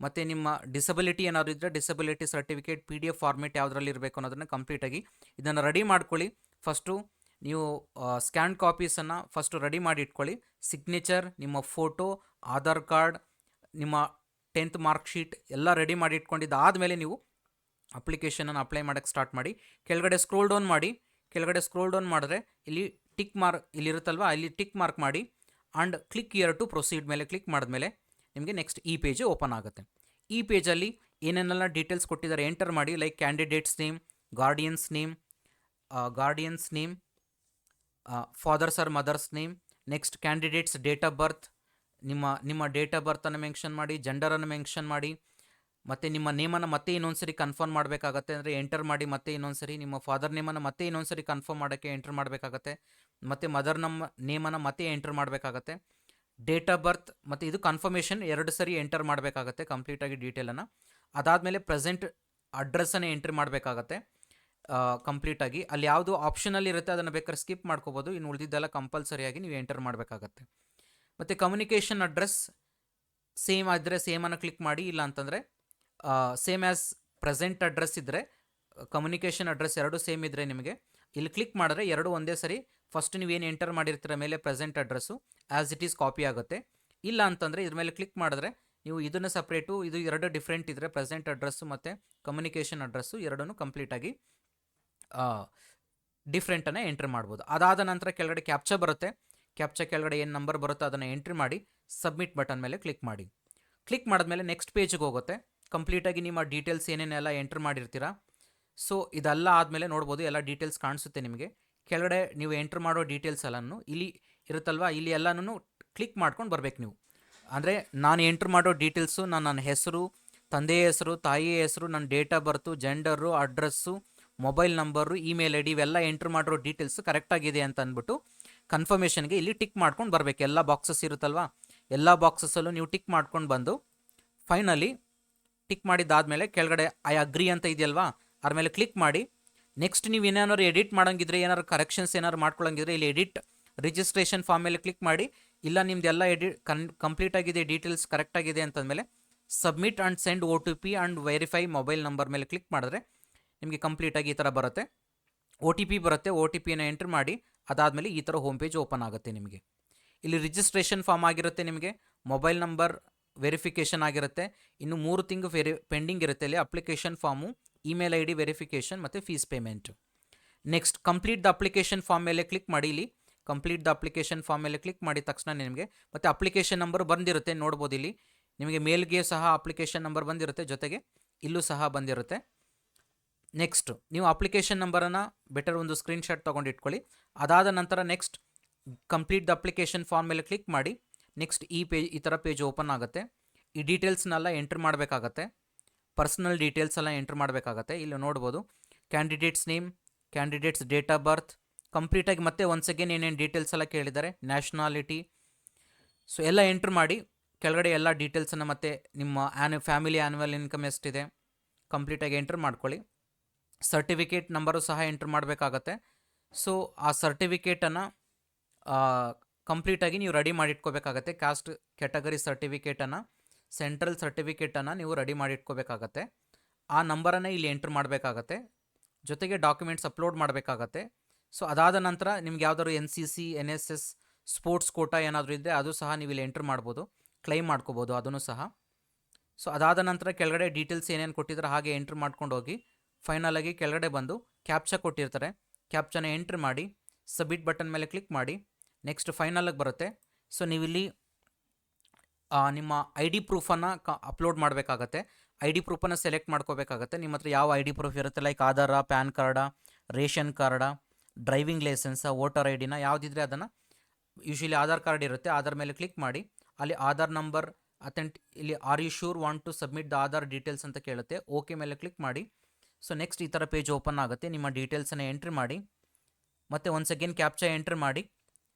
ಮತ್ತು ನಿಮ್ಮ ಡಿಸಬಿಲಿಟಿ ಏನಾದರೂ ಇದ್ದರೆ ಡಿಸಬಿಲಿಟಿ ಸರ್ಟಿಫಿಕೇಟ್ PDF ಫಾರ್ಮೇಟ್ ಯಾವುದರಲ್ಲಿ ಇರಬೇಕು ಅನ್ನೋದನ್ನು ಕಂಪ್ಲೀಟಾಗಿ ಇದನ್ನು ರೆಡಿ ಮಾಡ್ಕೊಳ್ಳಿ. ಫಸ್ಟು ನೀವು ಸ್ಕ್ಯಾನ್ ಕಾಪೀಸನ್ನು ಫಸ್ಟು ರೆಡಿ ಮಾಡಿ ಇಟ್ಕೊಳ್ಳಿ. ಸಿಗ್ನೇಚರ್, ನಿಮ್ಮ ಫೋಟೋ, ಆಧಾರ್ ಕಾರ್ಡ್, ನಿಮ್ಮ 10th ಮಾರ್ಕ್ ಶೀಟ್ ಎಲ್ಲ ರೆಡಿ ಮಾಡಿ ಇಟ್ಕೊಂಡಿದ್ದಾದಮೇಲೆ ನೀವು ಅಪ್ಲಿಕೇಶನನ್ನು ಅಪ್ಲೈ ಮಾಡೋಕ್ಕೆ ಸ್ಟಾರ್ಟ್ ಮಾಡಿ. ಕೆಳಗಡೆ ಸ್ಕ್ರೋಲ್ ಡೌನ್ ಮಾಡಿ. ಕೆಳಗಡೆ ಸ್ಕ್ರೋಲ್ ಡೌನ್ ಮಾಡಿದ್ರೆ ಇಲ್ಲಿ ಟಿಕ್ ಮಾರ್ಕ್ ಇಲ್ಲಿರುತ್ತಲ್ವ, ಇಲ್ಲಿ ಟಿಕ್ ಮಾರ್ಕ್ ಮಾಡಿ and click here to proceed ಮೇಲೆ ಕ್ಲಿಕ್ ಮಾಡಿದ್ಮೇಲೆ ನಿಮಗೆ ನೆಕ್ಸ್ಟ್ ಈ ಪೇಜ್ ಓಪನ್ ಆಗುತ್ತೆ. ಈ ಪೇಜಲ್ಲಿ ಏನೇನೆಲ್ಲ ಡೀಟೇಲ್ಸ್ ಕೊಟ್ಟಿದ್ದಾರೆ ಎಂಟರ್ ಮಾಡಿ. Like candidate's name, guardian's name, father's or mother's name, next candidate's date of birth, ನಿಮ್ಮ ಡೇಟ್ ಆಫ್ ಬರ್ತನ್ನು ಮೆನ್ಷನ್ ಮಾಡಿ, ಜೆಂಡರನ್ನು ಮೆನ್ಷನ್ ಮಾಡಿ, ಮತ್ತು ನಿಮ್ಮ ನೇಮನ್ನು ಮತ್ತೆ ಇನ್ನೊಂದ್ಸರಿ ಕನ್ಫರ್ಮ್ ಮಾಡಬೇಕಾಗತ್ತೆ, ಅಂದರೆ ಎಂಟರ್ ಮಾಡಿ. ಮತ್ತೆ ಇನ್ನೊಂದ್ಸರಿ ನಿಮ್ಮ ಫಾದರ್ ನೇಮನ್ನು ಮತ್ತೆ ಇನ್ನೊಂದ್ಸರಿ ಕನ್ಫರ್ಮ್ ಮಾಡೋಕ್ಕೆ ಎಂಟರ್ ಮಾಡಬೇಕಾಗತ್ತೆ. ಮತ್ತು ಮದರ್ ನೇಮನ್ನು ಮತ್ತೆ ಎಂಟರ್ ಮಾಡಬೇಕಾಗತ್ತೆ. ಡೇಟ್ ಆಫ್ ಬರ್ತ್ ಮತ್ತು ಇದು ಕನ್ಫರ್ಮೇಷನ್ 2 ಸರಿ ಎಂಟರ್ ಮಾಡಬೇಕಾಗತ್ತೆ ಕಂಪ್ಲೀಟಾಗಿ ಡೀಟೇಲನ್ನು. ಅದಾದಮೇಲೆ ಪ್ರೆಸೆಂಟ್ ಅಡ್ರೆಸ್ಸನ್ನು ಎಂಟ್ರಿ ಮಾಡಬೇಕಾಗತ್ತೆ ಕಂಪ್ಲೀಟಾಗಿ. ಅಲ್ಲಿ ಯಾವುದು ಆಪ್ಷನಲ್ಲಿ ಇರುತ್ತೆ ಅದನ್ನು ಬೇಕಾದ್ರೆ ಸ್ಕಿಪ್ ಮಾಡ್ಕೋಬೋದು, ಇನ್ನು ಉಳಿದಿದ್ದೆಲ್ಲ ಕಂಪಲ್ಸರಿಯಾಗಿ ನೀವು ಎಂಟರ್ ಮಾಡಬೇಕಾಗತ್ತೆ. ಮತ್ತು ಕಮ್ಯುನಿಕೇಷನ್ ಅಡ್ರೆಸ್ ಸೇಮ್ ಆದರೆ ಸೇಮನ್ನು ಕ್ಲಿಕ್ ಮಾಡಿ, ಇಲ್ಲ ಅಂತಂದರೆ ಸೇಮ್ ಆ್ಯಸ್ ಪ್ರೆಸೆಂಟ್ ಅಡ್ರೆಸ್ ಇದ್ದರೆ, ಕಮ್ಯುನಿಕೇಷನ್ ಅಡ್ರೆಸ್ 2 ಸೇಮ್ ಇದ್ದರೆ ನಿಮಗೆ ಇಲ್ಲಿ ಕ್ಲಿಕ್ ಮಾಡಿದ್ರೆ 2 ಒಂದೇ ಸರಿ ಫಸ್ಟ್ ನೀವೇನು ಎಂಟರ್ ಮಾಡಿರ್ತೀರ ಮೇಲೆ present address as it is copy ಆಗುತ್ತೆ. ಇಲ್ಲ ಅಂತಂದರೆ ಇದ್ರ ಮೇಲೆ ಕ್ಲಿಕ್ ಮಾಡಿದ್ರೆ ನೀವು ಇದನ್ನು ಸಪ್ರೇಟು, ಇದು 2 ಡಿಫ್ರೆಂಟ್ ಇದ್ದರೆ ಪ್ರೆಸೆಂಟ್ ಅಡ್ರೆಸ್ಸು ಮತ್ತು ಕಮ್ಯುನಿಕೇಷನ್ ಅಡ್ರೆಸ್ಸು ಎರಡನ್ನೂ ಕಂಪ್ಲೀಟಾಗಿ ಡಿಫ್ರೆಂಟನ್ನು ಎಂಟ್ರಿ ಮಾಡ್ಬೋದು. ಅದಾದ ನಂತರ ಕೆಳಗಡೆ ಕ್ಯಾಪ್ಚಾ ಬರುತ್ತೆ. ಕ್ಯಾಪ್ಚಾ ಕೆಳಗಡೆ ಏನು ನಂಬರ್ ಬರುತ್ತೋ ಅದನ್ನು ಎಂಟ್ರಿ ಮಾಡಿ ಸಬ್ಮಿಟ್ ಬಟನ್ ಮೇಲೆ ಕ್ಲಿಕ್ ಮಾಡಿ. ಕ್ಲಿಕ್ ಮಾಡಿದ್ಮೇಲೆ ನೆಕ್ಸ್ಟ್ ಪೇಜ್ಗೆ ಹೋಗುತ್ತೆ. ಕಂಪ್ಲೀಟಾಗಿ ನಿಮ್ಮ ಡೀಟೇಲ್ಸ್ ಏನೇನೆಲ್ಲ ಎಂಟ್ರ್ ಮಾಡಿರ್ತೀರಾ. ಸೊ ಇದೆಲ್ಲ ಆದಮೇಲೆ ನೋಡ್ಬೋದು ಎಲ್ಲ ಡೀಟೇಲ್ಸ್ ಕಾಣಿಸುತ್ತೆ ನಿಮಗೆ. ಕೆಳಗಡೆ ನೀವು ಎಂಟ್ರ್ ಮಾಡೋ ಡೀಟೇಲ್ಸ್ ಎಲ್ಲನೂ ಇಲ್ಲಿ ಇರುತ್ತಲ್ವ, ಇಲ್ಲಿ ಎಲ್ಲನೂ ಕ್ಲಿಕ್ ಮಾಡ್ಕೊಂಡು ಬರಬೇಕು ನೀವು. ಅಂದರೆ ನಾನು ಎಂಟ್ರ್ ಮಾಡೋ ಡೀಟೇಲ್ಸು, ನನ್ನ ಹೆಸರು, ತಂದೆಯ ಹೆಸರು, ತಾಯಿಯ ಹೆಸರು, ನನ್ನ date of birth, gender, address, mobile number, email ID ಇವೆಲ್ಲ ಎಂಟ್ರ್ ಮಾಡಿರೋ ಡೀಟೇಲ್ಸು ಕರೆಕ್ಟಾಗಿದೆ ಅಂತ ಅಂದ್ಬಿಟ್ಟು ಕನ್ಫರ್ಮೇಷನ್ಗೆ ಇಲ್ಲಿ ಟಿಕ್ ಮಾಡ್ಕೊಂಡು ಬರಬೇಕು. ಎಲ್ಲ ಬಾಕ್ಸಸ್ ಇರುತ್ತಲ್ವ, ಎಲ್ಲ ಬಾಕ್ಸಸ್ಸಲ್ಲೂ ನೀವು ಟಿಕ್ ಮಾಡ್ಕೊಂಡು ಬಂದು ಫೈನಲಿ ಟಿಕ್ ಮಾಡಿದ್ದಾದಮೇಲೆ ಕೆಳಗಡೆ ಐ ಅಗ್ರಿ ಅಂತ ಇದೆಯಲ್ವಾ, ಅದ್ರ ಮೇಲೆ ಕ್ಲಿಕ್ ಮಾಡಿ. ನೆಕ್ಸ್ಟ್ ನೀವು ಏನಾದ್ರು ಎಡಿಟ್ ಮಾಡೋಂಗಿದ್ರೆ, ಏನಾದ್ರು ಕರೆಕ್ಷನ್ಸ್ ಏನಾದ್ರು ಮಾಡ್ಕೊಳ್ಳೋಂಗಿದ್ರೆ ಇಲ್ಲಿ ಎಡಿಟ್ ರಿಜಿಸ್ಟ್ರೇಷನ್ ಫಾರ್ಮ್ ಮೇಲೆ ಕ್ಲಿಕ್ ಮಾಡಿ. ಇಲ್ಲ ನಿಮ್ದೆಲ್ಲ ಕಂಪ್ಲೀಟ್ ಆಗಿದೆ, ಡೀಟೇಲ್ಸ್ ಕರೆಕ್ಟಾಗಿದೆ ಅಂತಂದಮೇಲೆ submit and send OTP and verify mobile number ಮೇಲೆ ಕ್ಲಿಕ್ ಮಾಡಿದ್ರೆ ನಿಮಗೆ ಕಂಪ್ಲೀಟಾಗಿ ಈ ಥರ ಬರುತ್ತೆ. OTP ಬರುತ್ತೆ. OTPನ ಎಂಟ್ರ್ ಮಾಡಿ. ಅದಾದಮೇಲೆ ಈ ಥರ ಹೋಮ್ ಪೇಜ್ ಓಪನ್ ಆಗುತ್ತೆ ನಿಮಗೆ. ಇಲ್ಲಿ ರಿಜಿಸ್ಟ್ರೇಷನ್ ಫಾರ್ಮ್ ಆಗಿರುತ್ತೆ, ನಿಮಗೆ ಮೊಬೈಲ್ ನಂಬರ್ ವೆರಿಫಿಕೇಷನ್ ಆಗಿರುತ್ತೆ. ಇನ್ನು 3 ತಿಂಗಳು ಪೆಂಡಿಂಗ್ ಇರುತ್ತೆ. ಇಲ್ಲಿ application form, email ID verification ಮತ್ತು fees payment. Next complete the application form ಮೇಲೆ ಕ್ಲಿಕ್ ಮಾಡಿ. ಇಲ್ಲಿ ಕಂಪ್ಲೀಟ್ ದ ಅಪ್ಲಿಕೇಶನ್ ಫಾರ್ಮ್ ಮೇಲೆ ಕ್ಲಿಕ್ ಮಾಡಿದ ತಕ್ಷಣ ನಿಮಗೆ ಮತ್ತು ಅಪ್ಲಿಕೇಶನ್ ನಂಬರ್ ಬಂದಿರುತ್ತೆ ನೋಡ್ಬೋದು. ಇಲ್ಲಿ ನಿಮಗೆ ಮೇಲ್ಗೆ ಸಹ ಅಪ್ಲಿಕೇಶನ್ ನಂಬರ್ ಬಂದಿರುತ್ತೆ, ಜೊತೆಗೆ ಇಲ್ಲೂ ಸಹ ಬಂದಿರುತ್ತೆ. ನೆಕ್ಸ್ಟ್ ನೀವು ಅಪ್ಲಿಕೇಶನ್ ನಂಬರನ್ನು ಬೆಟರ್ ಒಂದು ಸ್ಕ್ರೀನ್ಶಾಟ್ ತೊಗೊಂಡು ಇಟ್ಕೊಳ್ಳಿ. ಅದಾದ ನಂತರ next complete the application form ಮೇಲೆ ಕ್ಲಿಕ್ ಮಾಡಿ. ನೆಕ್ಸ್ಟ್ ಈ ಥರ ಪೇಜ್ ಓಪನ್ ಆಗುತ್ತೆ. ಈ ಡೀಟೇಲ್ಸ್ನೆಲ್ಲ ಎಂಟ್ರ್ ಮಾಡಬೇಕಾಗತ್ತೆ. ಪರ್ಸನಲ್ ಡೀಟೇಲ್ಸ್ ಎಲ್ಲ ಎಂಟ್ರ್ ಮಾಡಬೇಕಾಗತ್ತೆ. ಇಲ್ಲಿ ನೋಡ್ಬೋದು candidate's name, candidate's date of birth, ಕಂಪ್ಲೀಟಾಗಿ ಮತ್ತೆ ಒನ್ಸ್ ಅಗೇನ್ ಏನೇನು ಡೀಟೇಲ್ಸ್ ಎಲ್ಲ ಕೇಳಿದ್ದಾರೆ, ನ್ಯಾಷನಾಲಿಟಿ, ಸೊ ಎಲ್ಲ ಎಂಟ್ರ್ ಮಾಡಿ ಕೆಳಗಡೆ ಎಲ್ಲ ಡೀಟೇಲ್ಸನ್ನು ಮತ್ತೆ ನಿಮ್ಮ ಫ್ಯಾಮಿಲಿ ಆ್ಯನ್ಯುವಲ್ ಇನ್ಕಮ್ ಎಷ್ಟಿದೆ ಕಂಪ್ಲೀಟಾಗಿ ಎಂಟ್ರ್ ಮಾಡ್ಕೊಳ್ಳಿ. ಸರ್ಟಿಫಿಕೇಟ್ ನಂಬರು ಸಹ ಎಂಟ್ರ್ ಮಾಡಬೇಕಾಗತ್ತೆ. ಸೊ ಆ ಸರ್ಟಿಫಿಕೇಟನ್ನು ಕಂಪ್ಲೀಟಾಗಿ ನೀವು ರೆಡಿ ಮಾಡಿಟ್ಕೋಬೇಕಾಗತ್ತೆ. ಕಾಸ್ಟ್ ಕ್ಯಾಟಗರಿ ಸರ್ಟಿಫಿಕೇಟನ್ನು, ಸೆಂಟ್ರಲ್ ಸರ್ಟಿಫಿಕೇಟನ್ನು ನೀವು ರೆಡಿ ಮಾಡಿಟ್ಕೋಬೇಕಾಗತ್ತೆ. ಆ ನಂಬರನ್ನು ಇಲ್ಲಿ ಎಂಟ್ರ್ ಮಾಡಬೇಕಾಗತ್ತೆ. ಜೊತೆಗೆ ಡಾಕ್ಯುಮೆಂಟ್ಸ್ ಅಪ್ಲೋಡ್ ಮಾಡಬೇಕಾಗತ್ತೆ. ಸೊ ಅದಾದ ನಂತರ ನಿಮ್ಗೆ ಯಾವ್ದಾದ್ರು NCC, NSS, ಸ್ಪೋರ್ಟ್ಸ್ ಕೋಟಾ ಏನಾದರೂ ಇದ್ದರೆ ಅದು ಸಹ ನೀವು ಇಲ್ಲಿ ಎಂಟ್ರ್ ಮಾಡ್ಬೋದು, ಕ್ಲೈಮ್ ಮಾಡ್ಕೋಬೋದು ಅದನ್ನು ಸಹ. ಸೊ ಅದಾದ ನಂತರ ಕೆಳಗಡೆ ಡೀಟೇಲ್ಸ್ ಏನೇನು ಕೊಟ್ಟಿದ್ದಾರೆ ಹಾಗೆ ಎಂಟ್ರ್ ಮಾಡ್ಕೊಂಡು ಹೋಗಿ ಫೈನಲಾಗಿ ಕೆಳಗಡೆ ಬಂದು ಕ್ಯಾಪ್ಚಾ ಕೊಟ್ಟಿರ್ತಾರೆ, ಕ್ಯಾಪ್ಚಾನ ಎಂಟ್ರ್ ಮಾಡಿ ಸಬ್ಮಿಟ್ ಬಟನ್ ಮೇಲೆ ಕ್ಲಿಕ್ ಮಾಡಿ. ನೆಕ್ಸ್ಟ್ ಫೈನಲಾಗಿ ಬರುತ್ತೆ. ಸೊ ನೀವಿಲ್ಲಿ ನಿಮ್ಮ ID ಪ್ರೂಫನ್ನು ಅಪ್ಲೋಡ್ ಮಾಡಬೇಕಾಗತ್ತೆ. ID ಪ್ರೂಫನ್ನು ಸೆಲೆಕ್ಟ್ ಮಾಡ್ಕೋಬೇಕಾಗತ್ತೆ. ನಿಮ್ಮ ಹತ್ರ ಯಾವ ID ಪ್ರೂಫ್ ಇರುತ್ತೆ, like Aadhaar, PAN card, ration card, driving licence, voter ID ಯಾವುದಿದ್ರೆ ಅದನ್ನು, ಯೂಶಲಿ ಆಧಾರ್ ಕಾರ್ಡ್ ಇರುತ್ತೆ, ಆಧಾರ್ ಮೇಲೆ ಕ್ಲಿಕ್ ಮಾಡಿ ಅಲ್ಲಿ ಆಧಾರ್ ನಂಬರ್ ಇಲ್ಲಿ are you sure want to submit the Aadhaar details ಅಂತ ಕೇಳುತ್ತೆ. ಓಕೆ ಮೇಲೆ ಕ್ಲಿಕ್ ಮಾಡಿ. ಸೊ ನೆಕ್ಸ್ಟ್ ಈ ಥರ ಪೇಜ್ ಓಪನ್ ಆಗುತ್ತೆ. ನಿಮ್ಮ ಡೀಟೇಲ್ಸನ್ನು ಎಂಟ್ರಿ ಮಾಡಿ ಮತ್ತು ಒನ್ಸ್ ಅಗೇನ್ ಕ್ಯಾಪ್ಚಾ ಎಂಟ್ರಿ ಮಾಡಿ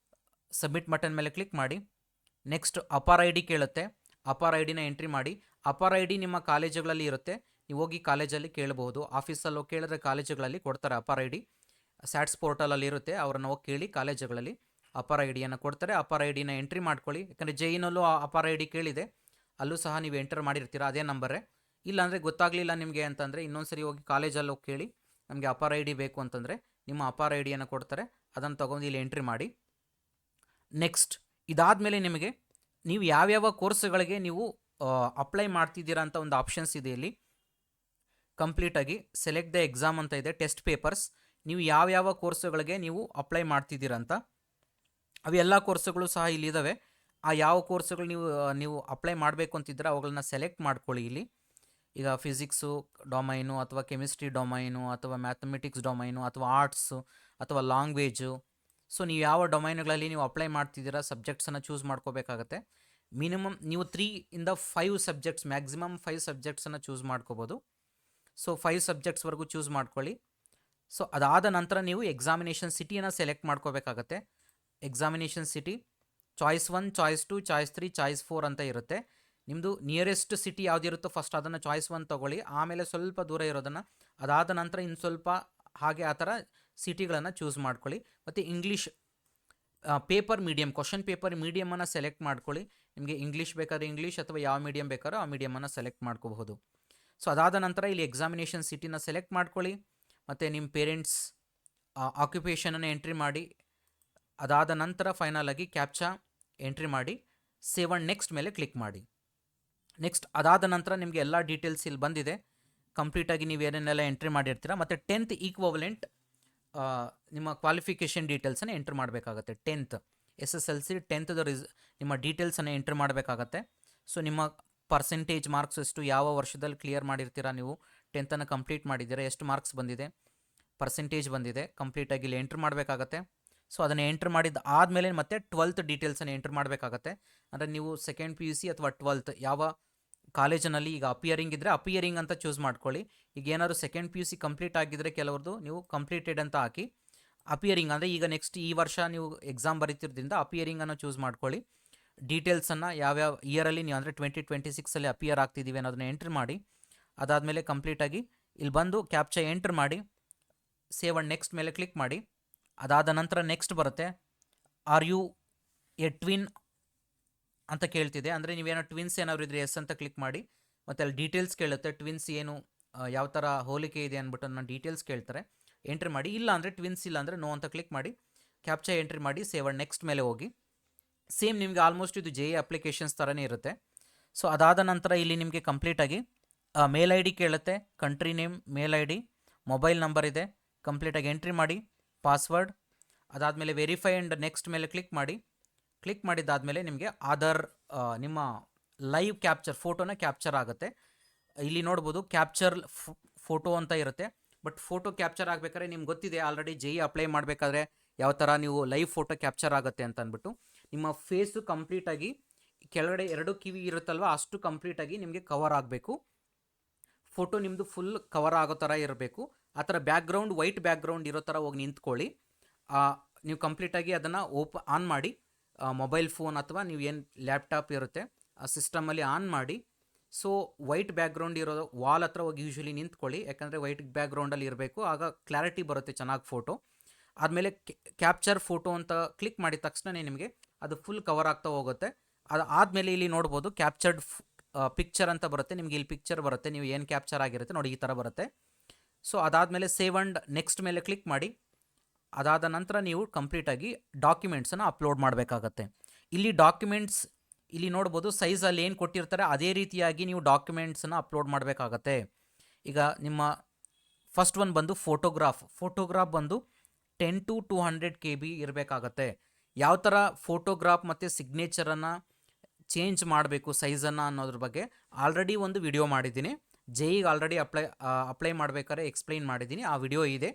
ಸಬ್ಮಿಟ್ ಬಟನ್ ಮೇಲೆ ಕ್ಲಿಕ್ ಮಾಡಿ. ನೆಕ್ಸ್ಟ್ ಅಪಾರ್ ID ಕೇಳುತ್ತೆ, ಅಪಾರ್ IDನ ಎಂಟ್ರಿ ಮಾಡಿ. ಅಪಾರ್ ID ನಿಮ್ಮ ಕಾಲೇಜುಗಳಲ್ಲಿ ಇರುತ್ತೆ, ನೀವು ಹೋಗಿ ಕಾಲೇಜಲ್ಲಿ ಕೇಳಬಹುದು. ಆಫೀಸಲ್ಲಿ ಹೋಗಿ ಕೇಳಿದ್ರೆ ಕಾಲೇಜುಗಳಲ್ಲಿ ಕೊಡ್ತಾರೆ ಅಪಾರ್ ID. ಸ್ಯಾಟ್ಸ್ ಪೋರ್ಟಲಲ್ಲಿ ಇರುತ್ತೆ, ಅವ್ರನ್ನ ಹೋಗಿ ಕೇಳಿ ಕಾಲೇಜುಗಳಲ್ಲಿ ಅಪಾರ್ IDಯನ್ನು ಕೊಡ್ತಾರೆ. ಅಪಾರ್ IDನ ಎಂಟ್ರಿ ಮಾಡ್ಕೊಳ್ಳಿ. ಯಾಕಂದರೆ ಜೈನಲ್ಲೂ ಅಪಾರ್ ID ಕೇಳಿದೆ, ಅಲ್ಲೂ ಸಹ ನೀವು ಎಂಟರ್ ಮಾಡಿರ್ತೀರ ಅದೇ ನಂಬರೇ. ಇಲ್ಲಾಂದರೆ ಗೊತ್ತಾಗಲಿಲ್ಲ ನಿಮಗೆ ಅಂತಂದರೆ ಇನ್ನೊಂದ್ಸರಿ ಹೋಗಿ ಕಾಲೇಜಲ್ಲಿ ಹೋಗಿ ಕೇಳಿ, ನಮಗೆ ಅಪಾರ್ ID ಬೇಕು ಅಂತಂದರೆ ನಿಮ್ಮ ಅಪಾರ್ IDಯನ್ನು ಕೊಡ್ತಾರೆ, ಅದನ್ನು ತೊಗೊಂಡು ಇಲ್ಲಿ ಎಂಟ್ರಿ ಮಾಡಿ. ನೆಕ್ಸ್ಟ್ ಇದಾದಮೇಲೆ ನಿಮಗೆ ನೀವು ಯಾವ್ಯಾವ ಕೋರ್ಸ್ಗಳಿಗೆ ನೀವು ಅಪ್ಲೈ ಮಾಡ್ತಿದ್ದೀರಾ ಅಂತ ಒಂದು ಆಪ್ಷನ್ಸ್ ಇದೆ ಇಲ್ಲಿ. ಕಂಪ್ಲೀಟಾಗಿ ಸೆಲೆಕ್ಟ್ ದ ಎಕ್ಸಾಮ್ ಅಂತ ಇದೆ, ಟೆಸ್ಟ್ ಪೇಪರ್ಸ್. ನೀವು ಯಾವ್ಯಾವ ಕೋರ್ಸ್ಗಳಿಗೆ ನೀವು ಅಪ್ಲೈ ಮಾಡ್ತಿದ್ದೀರಾ ಅಂತ ಅವೆಲ್ಲ ಕೋರ್ಸ್ಗಳು ಸಹ ಇಲ್ಲಿದ್ದಾವೆ. ಆ ಯಾವ ಕೋರ್ಸ್ಗಳು ನೀವು ಅಪ್ಲೈ ಮಾಡಬೇಕು ಅಂತಿದ್ರೆ ಅವುಗಳನ್ನ ಸೆಲೆಕ್ಟ್ ಮಾಡ್ಕೊಳ್ಳಿ ಇಲ್ಲಿ. ಈಗ ಫಿಸಿಕ್ಸು ಡೊಮೈನು ಅಥವಾ ಕೆಮಿಸ್ಟ್ರಿ ಡೊಮೈನು ಅಥವಾ ಮ್ಯಾಥಮೆಟಿಕ್ಸ್ ಡೊಮೈನು ಅಥವಾ ಆರ್ಟ್ಸು ಅಥವಾ ಲ್ಯಾಂಗ್ವೇಜು. ಸೊ ನೀವು ಯಾವ ಡೊಮೈನ್ಗಳಲ್ಲಿ ನೀವು ಅಪ್ಲೈ ಮಾಡ್ತಿದ್ದೀರಾ ಸಬ್ಜೆಕ್ಟ್ಸನ್ನು ಚೂಸ್ ಮಾಡ್ಕೋಬೇಕಾಗತ್ತೆ. ಮಿನಿಮಮ್ ನೀವು 3 ಇಂದ 5 ಸಬ್ಜೆಕ್ಟ್ಸ್, ಮ್ಯಾಕ್ಸಿಮಮ್ 5 ಸಬ್ಜೆಕ್ಟ್ಸನ್ನು ಚೂಸ್ ಮಾಡ್ಕೋಬೋದು. ಸೊ 5 ಸಬ್ಜೆಕ್ಟ್ಸ್ವರೆಗೂ ಚೂಸ್ ಮಾಡ್ಕೊಳ್ಳಿ. ಸೊ ಅದಾದ ನಂತರ ನೀವು ಎಕ್ಸಾಮಿನೇಷನ್ ಸಿಟಿಯನ್ನು ಸೆಲೆಕ್ಟ್ ಮಾಡ್ಕೋಬೇಕಾಗತ್ತೆ. Examination city choice 1, choice 2, choice 3, choice 4 ಅಂತ ಇರುತ್ತೆ. ನಿಮ್ಮದು ನಿಯರೆಸ್ಟ್ ಸಿಟಿ ಯಾವುದಿರುತ್ತೋ ಫಸ್ಟ್ ಅದನ್ನು ಚಾಯ್ಸ್ 1 ತೊಗೊಳ್ಳಿ, ಆಮೇಲೆ ಸ್ವಲ್ಪ ದೂರ ಇರೋದನ್ನು, ಅದಾದ ನಂತರ ಇನ್ನು ಸ್ವಲ್ಪ ಹಾಗೆ ಆ ಥರ ಸಿಟಿಗಳನ್ನು ಚೂಸ್ ಮಾಡ್ಕೊಳ್ಳಿ. ಮತ್ತು English paper medium, question paper ಮೀಡಿಯಮನ್ನು ಸೆಲೆಕ್ಟ್ ಮಾಡ್ಕೊಳ್ಳಿ. ನಿಮಗೆ ಇಂಗ್ಲೀಷ್ ಬೇಕಾದ್ರೆ ಇಂಗ್ಲೀಷ್ ಅಥವಾ ಯಾವ ಮೀಡಿಯಮ್ ಬೇಕಾದ್ರೋ ಆ ಮೀಡಿಯಮನ್ನು ಸೆಲೆಕ್ಟ್ ಮಾಡ್ಕೋಬಹುದು. ಸೊ ಅದಾದ ನಂತರ ಇಲ್ಲಿ ಎಕ್ಸಾಮಿನೇಷನ್ ಸಿಟಿನ ಸೆಲೆಕ್ಟ್ ಮಾಡ್ಕೊಳ್ಳಿ ಮತ್ತು ನಿಮ್ಮ ಪೇರೆಂಟ್ಸ್ ಆಕ್ಯುಪೇಷನನ್ನು ಎಂಟ್ರಿ ಮಾಡಿ. ಅದಾದ ನಂತರ ಫೈನಲಾಗಿ ಕ್ಯಾಪ್ಚಾ ಎಂಟ್ರಿ ಮಾಡಿ ಸೇವ್ ಆ್ಯಂಡ್ ನೆಕ್ಸ್ಟ್ ಮೇಲೆ ಕ್ಲಿಕ್ ಮಾಡಿ. ನೆಕ್ಸ್ಟ್ ಅದಾದ ನಂತರ ನಿಮಗೆ ಎಲ್ಲ ಡೀಟೇಲ್ಸ್ ಇಲ್ಲಿ ಬಂದಿದೆ. ಕಂಪ್ಲೀಟಾಗಿ ನೀವು ಏನೇನೆಲ್ಲ ಎಂಟ್ರಿ ಮಾಡಿರ್ತೀರ ಮತ್ತು 10th ಈಕ್ವಲೆಂಟ್ ನಿಮ್ಮ ಕ್ವಾಲಿಫಿಕೇಷನ್ ಡೀಟೇಲ್ಸನ್ನು ಎಂಟ್ರ್ ಮಾಡಬೇಕಾಗತ್ತೆ. 10th SSLC 10th ನಿಮ್ಮ ಡೀಟೇಲ್ಸನ್ನು ಎಂಟ್ರ್ ಮಾಡಬೇಕಾಗತ್ತೆ. ಸೊ ನಿಮ್ಮ ಪರ್ಸೆಂಟೇಜ್ ಮಾರ್ಕ್ಸ್ ಎಷ್ಟು, ಯಾವ ವರ್ಷದಲ್ಲಿ ಕ್ಲಿಯರ್ ಮಾಡಿರ್ತೀರಾ, ನೀವು 10th ಕಂಪ್ಲೀಟ್ ಮಾಡಿದ್ದೀರಾ, ಎಷ್ಟು ಮಾರ್ಕ್ಸ್ ಬಂದಿದೆ, ಪರ್ಸೆಂಟೇಜ್ ಬಂದಿದೆ, ಕಂಪ್ಲೀಟಾಗಿ ಇಲ್ಲಿ ಎಂಟ್ರ್ ಮಾಡಬೇಕಾಗತ್ತೆ. ಸೊ ಅದನ್ನು ಎಂಟ್ರ್ ಮಾಡಿದ ಆದಮೇಲೆ ಮತ್ತೆ 12th ಡೀಟೇಲ್ಸನ್ನು ಎಂಟ್ರ್ ಮಾಡಬೇಕಾಗತ್ತೆ. ಅಂದರೆ ನೀವು ಸೆಕೆಂಡ್ PUC ಅಥವಾ 12th ಯಾವ ಕಾಲೇಜಿನಲ್ಲಿ ಈಗ ಅಪಿಯರಿಂಗ್ ಇದ್ದರೆ ಅಪಿಯರಿಂಗ್ ಅಂತ ಚೂಸ್ ಮಾಡ್ಕೊಳ್ಳಿ. ಈಗ ಏನಾದ್ರು ಸೆಕೆಂಡ್ PUC ಕಂಪ್ಲೀಟ್ ಆಗಿದ್ದರೆ ಕೆಲವ್ರದ್ದು ನೀವು ಕಂಪ್ಲೀಟೆಡ್ ಅಂತ ಹಾಕಿ, ಅಪಿಯರಿಂಗ್ ಅಂದರೆ ಈಗ ನೆಕ್ಸ್ಟ್ ಈ ವರ್ಷ ನೀವು ಎಕ್ಸಾಮ್ ಬರೀತಿರೋದ್ರಿಂದ ಅಪಿಯರಿಂಗನ್ನು ಚೂಸ್ ಮಾಡ್ಕೊಳ್ಳಿ. ಡೀಟೇಲ್ಸನ್ನು ಯಾವ್ಯಾವ ಇಯರಲ್ಲಿ ನೀವು ಅಂದರೆ 2026 ಅಪಿಯರ್ ಆಗ್ತಿದ್ದೀವಿ ಅನ್ನೋದನ್ನ ಎಂಟ್ರ್ ಮಾಡಿ. ಅದಾದಮೇಲೆ ಕಂಪ್ಲೀಟಾಗಿ ಇಲ್ಲಿ ಬಂದು ಕ್ಯಾಪ್ಚಾ ಎಂಟ್ರ್ ಮಾಡಿ ಸೇವ್ ಆ್ಯಂಡ್ ನೆಕ್ಸ್ಟ್ ಮೇಲೆ ಕ್ಲಿಕ್ ಮಾಡಿ. ಅದಾದ ನಂತರ ನೆಕ್ಸ್ಟ್ ಬರುತ್ತೆ, ಆರ್ ಯು ಎ ಟ್ವಿನ್ ಅಂತ ಕೇಳ್ತಿದೆ. ಅಂದರೆ ನೀವೇನೋ ಟ್ವಿನ್ಸ್ ಏನಾದ್ರು ಇದ್ರೆ ಎಸ್ ಅಂತ ಕ್ಲಿಕ್ ಮಾಡಿ. ಮತ್ತು ಅಲ್ಲಿ ಡೀಟೇಲ್ಸ್ ಕೇಳುತ್ತೆ, ಟ್ವಿನ್ಸ್ ಏನು ಯಾವ ಥರ ಹೋಲಿಕೆ ಇದೆ ಅಂದ್ಬಿಟ್ಟು ನನ್ನ ಡೀಟೇಲ್ಸ್ ಕೇಳ್ತಾರೆ, ಎಂಟ್ರಿ ಮಾಡಿ. ಇಲ್ಲ ಅಂದರೆ ಟ್ವಿನ್ಸ್ ಇಲ್ಲ ಅಂದರೆ ನೋ ಅಂತ ಕ್ಲಿಕ್ ಮಾಡಿ ಕ್ಯಾಪ್ಚಾ ಎಂಟ್ರಿ ಮಾಡಿ ಸೇವ್ ಆ್ಯಂಡ್ ನೆಕ್ಸ್ಟ್ ಮೇಲೆ ಹೋಗಿ. ಸೇಮ್ ನಿಮಗೆ ಆಲ್ಮೋಸ್ಟ್ ಇದು JE ಅಪ್ಲಿಕೇಶನ್ಸ್ ಥರನೇ ಇರುತ್ತೆ. ಸೊ ಅದಾದ ನಂತರ ಇಲ್ಲಿ ನಿಮಗೆ ಕಂಪ್ಲೀಟಾಗಿ ಮೇಲ್ ID ಕೇಳುತ್ತೆ, ಕಂಟ್ರಿ ನೇಮ್, ಮೇಲ್ ID, ಮೊಬೈಲ್ ನಂಬರ್ ಇದೆ, ಕಂಪ್ಲೀಟಾಗಿ ಎಂಟ್ರಿ ಮಾಡಿ, ಪಾಸ್ವರ್ಡ್. ಅದಾದಮೇಲೆ ವೆರಿಫೈ ಆ್ಯಂಡ್ ನೆಕ್ಸ್ಟ್ ಮೇಲೆ ಕ್ಲಿಕ್ ಮಾಡಿ. ಕ್ಲಿಕ್ ಮಾಡಿದ್ದಾದಮೇಲೆ ನಿಮಗೆ ಆಧಾರ್ ನಿಮ್ಮ ಲೈವ್ ಕ್ಯಾಪ್ಚರ್ ಫೋಟೋನ ಕ್ಯಾಪ್ಚರ್ ಆಗುತ್ತೆ. ಇಲ್ಲಿ ನೋಡ್ಬೋದು ಕ್ಯಾಪ್ಚರ್ ಫೋಟೋ ಅಂತ ಇರುತ್ತೆ. ಬಟ್ ಫೋಟೋ ಕ್ಯಾಪ್ಚರ್ ಆಗಬೇಕಾದ್ರೆ ನಿಮ್ಗೆ ಗೊತ್ತಿದೆ ಆಲ್ರೆಡಿ JE ಅಪ್ಲೈ ಮಾಡಬೇಕಾದ್ರೆ ಯಾವ ಥರ ನೀವು ಲೈವ್ ಫೋಟೋ ಕ್ಯಾಪ್ಚರ್ ಆಗುತ್ತೆ ಅಂತ ಅಂದ್ಬಿಟ್ಟು. ನಿಮ್ಮ ಫೇಸು ಕಂಪ್ಲೀಟಾಗಿ ಕೆಳಗಡೆ 2 ಕಿವಿ ಇರುತ್ತಲ್ವ ಅಷ್ಟು ಕಂಪ್ಲೀಟಾಗಿ ನಿಮಗೆ ಕವರ್ ಆಗಬೇಕು. ಫೋಟೋ ನಿಮ್ಮದು ಫುಲ್ ಕವರ್ ಆಗೋ ಥರ ಇರಬೇಕು. ಆ ಥರ ಬ್ಯಾಕ್ಗ್ರೌಂಡ್ ವೈಟ್ ಬ್ಯಾಕ್ಗ್ರೌಂಡ್ ಇರೋ ಥರ ಹೋಗಿ ನಿಂತ್ಕೊಳ್ಳಿ. ನೀವು ಕಂಪ್ಲೀಟಾಗಿ ಅದನ್ನು ಆನ್ ಮಾಡಿ ಮೊಬೈಲ್ ಫೋನ್ ಅಥವಾ ನೀವು ಏನು ಲ್ಯಾಪ್ಟಾಪ್ ಇರುತ್ತೆ ಆ ಸಿಸ್ಟಮಲ್ಲಿ ಆನ್ ಮಾಡಿ. ಸೊ ವೈಟ್ ಬ್ಯಾಕ್ಗ್ರೌಂಡ್ ಇರೋ ವಾಲ್ ಹತ್ರ ಹೋಗಿ ಯೂಶ್ವಲಿ ನಿಂತ್ಕೊಳ್ಳಿ, ಯಾಕಂದರೆ ವೈಟ್ ಬ್ಯಾಕ್ಗ್ರೌಂಡಲ್ಲಿ ಇರಬೇಕು, ಆಗ ಕ್ಲಾರಿಟಿ ಬರುತ್ತೆ ಚೆನ್ನಾಗಿ ಫೋಟೋ. ಆದಮೇಲೆ ಕ್ಯಾಪ್ಚರ್ ಫೋಟೋ ಅಂತ ಕ್ಲಿಕ್ ಮಾಡಿದ ತಕ್ಷಣ ನಿಮಗೆ ಅದು ಫುಲ್ ಕವರ್ ಆಗ್ತಾ ಹೋಗುತ್ತೆ. ಅದು ಆದಮೇಲೆ ಇಲ್ಲಿ ನೋಡ್ಬೋದು ಕ್ಯಾಪ್ಚರ್ಡ್ ಪಿಕ್ಚರ್ ಅಂತ ಬರುತ್ತೆ, ನಿಮಗೆ ಇಲ್ಲಿ ಪಿಕ್ಚರ್ ಬರುತ್ತೆ, ನೀವು ಏನು ಕ್ಯಾಪ್ಚರ್ ಆಗಿರುತ್ತೆ ನೋಡಿ ಈ ಥರ ಬರುತ್ತೆ. ಸೊ ಅದಾದಮೇಲೆ ಸೇವ್ ಆ್ಯಂಡ್ ನೆಕ್ಸ್ಟ್ ಮೇಲೆ ಕ್ಲಿಕ್ ಮಾಡಿ. ಅದಾದ ನಂತರ ನೀವು ಕಂಪ್ಲೀಟಾಗಿ ಡಾಕ್ಯುಮೆಂಟ್ಸನ್ನು ಅಪ್ಲೋಡ್ ಮಾಡಬೇಕಾಗತ್ತೆ. ಇಲ್ಲಿ ಡಾಕ್ಯುಮೆಂಟ್ಸ್ ಇಲ್ಲಿ ನೋಡ್ಬೋದು ಸೈಜಲ್ಲಿ ಏನು ಕೊಟ್ಟಿರ್ತಾರೆ ಅದೇ ರೀತಿಯಾಗಿ ನೀವು ಡಾಕ್ಯುಮೆಂಟ್ಸನ್ನು ಅಪ್ಲೋಡ್ ಮಾಡಬೇಕಾಗತ್ತೆ. ಈಗ ನಿಮ್ಮ ಫಸ್ಟ್ ಒನ್ ಬಂದು ಫೋಟೋಗ್ರಾಫ್ ಬಂದು 10 to 200 KB ಇರಬೇಕಾಗತ್ತೆ. ಯಾವ ಥರ ಫೋಟೋಗ್ರಾಫ್ ಮತ್ತು ಸಿಗ್ನೇಚರನ್ನು ಚೇಂಜ್ ಮಾಡಬೇಕು ಸೈಜನ್ನು ಅನ್ನೋದ್ರ ಬಗ್ಗೆ ಆಲ್ರೆಡಿ ಒಂದು ವಿಡಿಯೋ ಮಾಡಿದ್ದೀನಿ. ಜೆಇಗೆ ಆಲ್ರೆಡಿ ಅಪ್ಲೈ ಮಾಡಬೇಕಾದ್ರೆ ಎಕ್ಸ್ಪ್ಲೈನ್ ಮಾಡಿದ್ದೀನಿ, ಆ ವಿಡಿಯೋ ಇದೆ.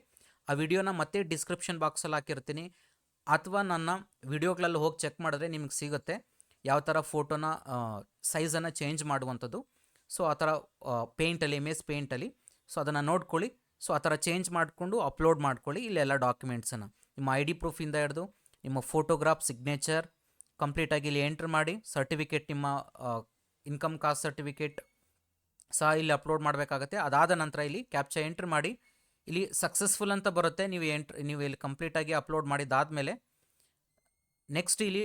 ಆ ವಿಡಿಯೋನ ಮತ್ತೆ ಡಿಸ್ಕ್ರಿಪ್ಷನ್ ಬಾಕ್ಸಲ್ಲಿ ಹಾಕಿರ್ತೀನಿ, ಅಥವಾ ನನ್ನ ವಿಡಿಯೋಗಳಲ್ಲಿ ಹೋಗಿ ಚೆಕ್ ಮಾಡಿದ್ರೆ ನಿಮಗೆ ಸಿಗುತ್ತೆ ಯಾವ ಥರ ಫೋಟೋನ ಸೈಜನ್ನು ಚೇಂಜ್ ಮಾಡುವಂಥದ್ದು. ಸೊ ಆ ಥರ ಪೇಂಟಲ್ಲಿ MS ಪೇಂಟಲ್ಲಿ ಸೊ ಅದನ್ನು ನೋಡ್ಕೊಳ್ಳಿ. ಸೊ ಆ ಥರ ಚೇಂಜ್ ಮಾಡಿಕೊಂಡು ಅಪ್ಲೋಡ್ ಮಾಡ್ಕೊಳ್ಳಿ ಇಲ್ಲೆಲ್ಲ ಡಾಕ್ಯುಮೆಂಟ್ಸನ್ನು. ನಿಮ್ಮ ID ಪ್ರೂಫಿಂದ ಹಿಡಿದು ನಿಮ್ಮ ಫೋಟೋಗ್ರಾಫ್, ಸಿಗ್ನೇಚರ್ ಕಂಪ್ಲೀಟಾಗಿ ಇಲ್ಲಿ ಎಂಟ್ರ್ ಮಾಡಿ. ಸರ್ಟಿಫಿಕೇಟ್, ನಿಮ್ಮ ಇನ್ಕಮ್ ಕಾಸ್ಟ್ ಸರ್ಟಿಫಿಕೇಟ್ ಸಹ ಇಲ್ಲಿ ಅಪ್ಲೋಡ್ ಮಾಡಬೇಕಾಗತ್ತೆ. ಅದಾದ ನಂತರ ಇಲ್ಲಿ ಕ್ಯಾಪ್ಚಾ ಎಂಟ್ರ್ ಮಾಡಿ. ಇಲ್ಲಿ ಸಕ್ಸಸ್ಫುಲ್ ಅಂತ ಬರುತ್ತೆ, ನೀವು ಇಲ್ಲಿ ಕಂಪ್ಲೀಟಾಗಿ ಅಪ್ಲೋಡ್ ಮಾಡಿದ್ದಾದಮೇಲೆ ನೆಕ್ಸ್ಟ್ ಇಲ್ಲಿ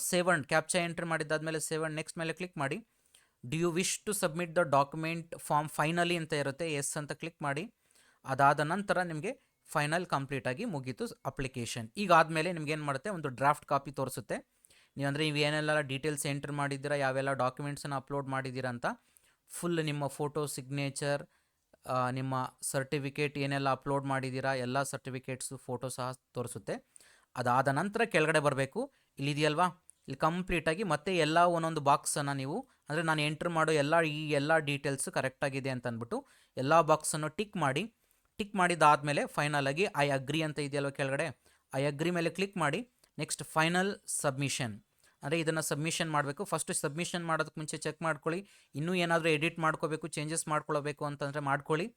ಸೇವ್ ಆ್ಯಂಡ್ ಕ್ಯಾಪ್ಚಾ ಎಂಟ್ರ್ ಮಾಡಿದ್ದಾದಮೇಲೆ ಸೇವ್ ಆ್ಯಂಡ್ ನೆಕ್ಸ್ಟ್ ಮೇಲೆ ಕ್ಲಿಕ್ ಮಾಡಿ. Do you wish to submit the document form finally ಅಂತ ಇರುತ್ತೆ, ಎಸ್ ಅಂತ ಕ್ಲಿಕ್ ಮಾಡಿ. ಅದಾದ ನಂತರ ನಿಮಗೆ ಫೈನಲ್ ಕಂಪ್ಲೀಟಾಗಿ ಮುಗೀತು ಅಪ್ಲಿಕೇಶನ್. ಈಗ ಆದಮೇಲೆ ನಿಮ್ಗೆ ಏನು ಮಾಡುತ್ತೆ, ಒಂದು ಡ್ರಾಫ್ಟ್ ಕಾಪಿ ತೋರಿಸುತ್ತೆ. ನೀವು ಏನೆಲ್ಲ ಡೀಟೇಲ್ಸ್ ಎಂಟ್ರ್ ಮಾಡಿದ್ದೀರಾ, ಯಾವೆಲ್ಲ ಡಾಕ್ಯುಮೆಂಟ್ಸನ್ನು ಅಪ್ಲೋಡ್ ಮಾಡಿದ್ದೀರಾ ಅಂತ ಫುಲ್ ನಿಮ್ಮ ಫೋಟೋ, ಸಿಗ್ನೇಚರ್, ನಿಮ್ಮ ಸರ್ಟಿಫಿಕೇಟ್ ಏನೆಲ್ಲ ಅಪ್ಲೋಡ್ ಮಾಡಿದ್ದೀರಾ ಎಲ್ಲ ಸರ್ಟಿಫಿಕೇಟ್ಸು ಫೋಟೋ ಸಹ ತೋರಿಸುತ್ತೆ. ಅದಾದ ನಂತರ ಕೆಳಗಡೆ ಬರಬೇಕು, ಇಲ್ಲಿದೆಯಲ್ವಾ, ಇಲ್ಲಿ ಕಂಪ್ಲೀಟಾಗಿ ಮತ್ತೆ ಎಲ್ಲ ಒಂದೊಂದು ಬಾಕ್ಸನ್ನು ನೀವು ಅಂದರೆ ನಾನು ಎಂಟ್ರ್ ಮಾಡೋ ಎಲ್ಲ ಡೀಟೇಲ್ಸು ಕರೆಕ್ಟಾಗಿದೆ ಅಂತ ಅಂದ್ಬಿಟ್ಟು ಎಲ್ಲ ಬಾಕ್ಸನ್ನು ಟಿಕ್ ಮಾಡಿದ್ದಾದಮೇಲೆ ಫೈನಲಾಗಿ ಐ ಅಗ್ರಿ ಅಂತ ಇದೆಯಲ್ವ ಕೆಳಗಡೆ, ಐ ಅಗ್ರಿ ಮೇಲೆ ಕ್ಲಿಕ್ ಮಾಡಿ. ನೆಕ್ಸ್ಟ್ ಫೈನಲ್ ಸಬ್ಮಿಷನ್, ಅಂದರೆ ಇದನ್ನು ಸಬ್ಮಿಷನ್ ಮಾಡಬೇಕು. ಫಸ್ಟ್ ಸಬ್ಮಿಷನ್ ಮಾಡೋದಕ್ಕೆ ಮುಂಚೆ ಚೆಕ್ ಮಾಡ್ಕೊಳ್ಳಿ, ಇನ್ನೂ ಏನಾದರೂ ಎಡಿಟ್ ಮಾಡ್ಕೋಬೇಕು, ಚೇಂಜಸ್ ಮಾಡ್ಕೊಳ್ಬೇಕು ಅಂತಂದರೆ ಮಾಡ್ಕೊಳ್ಳಿ.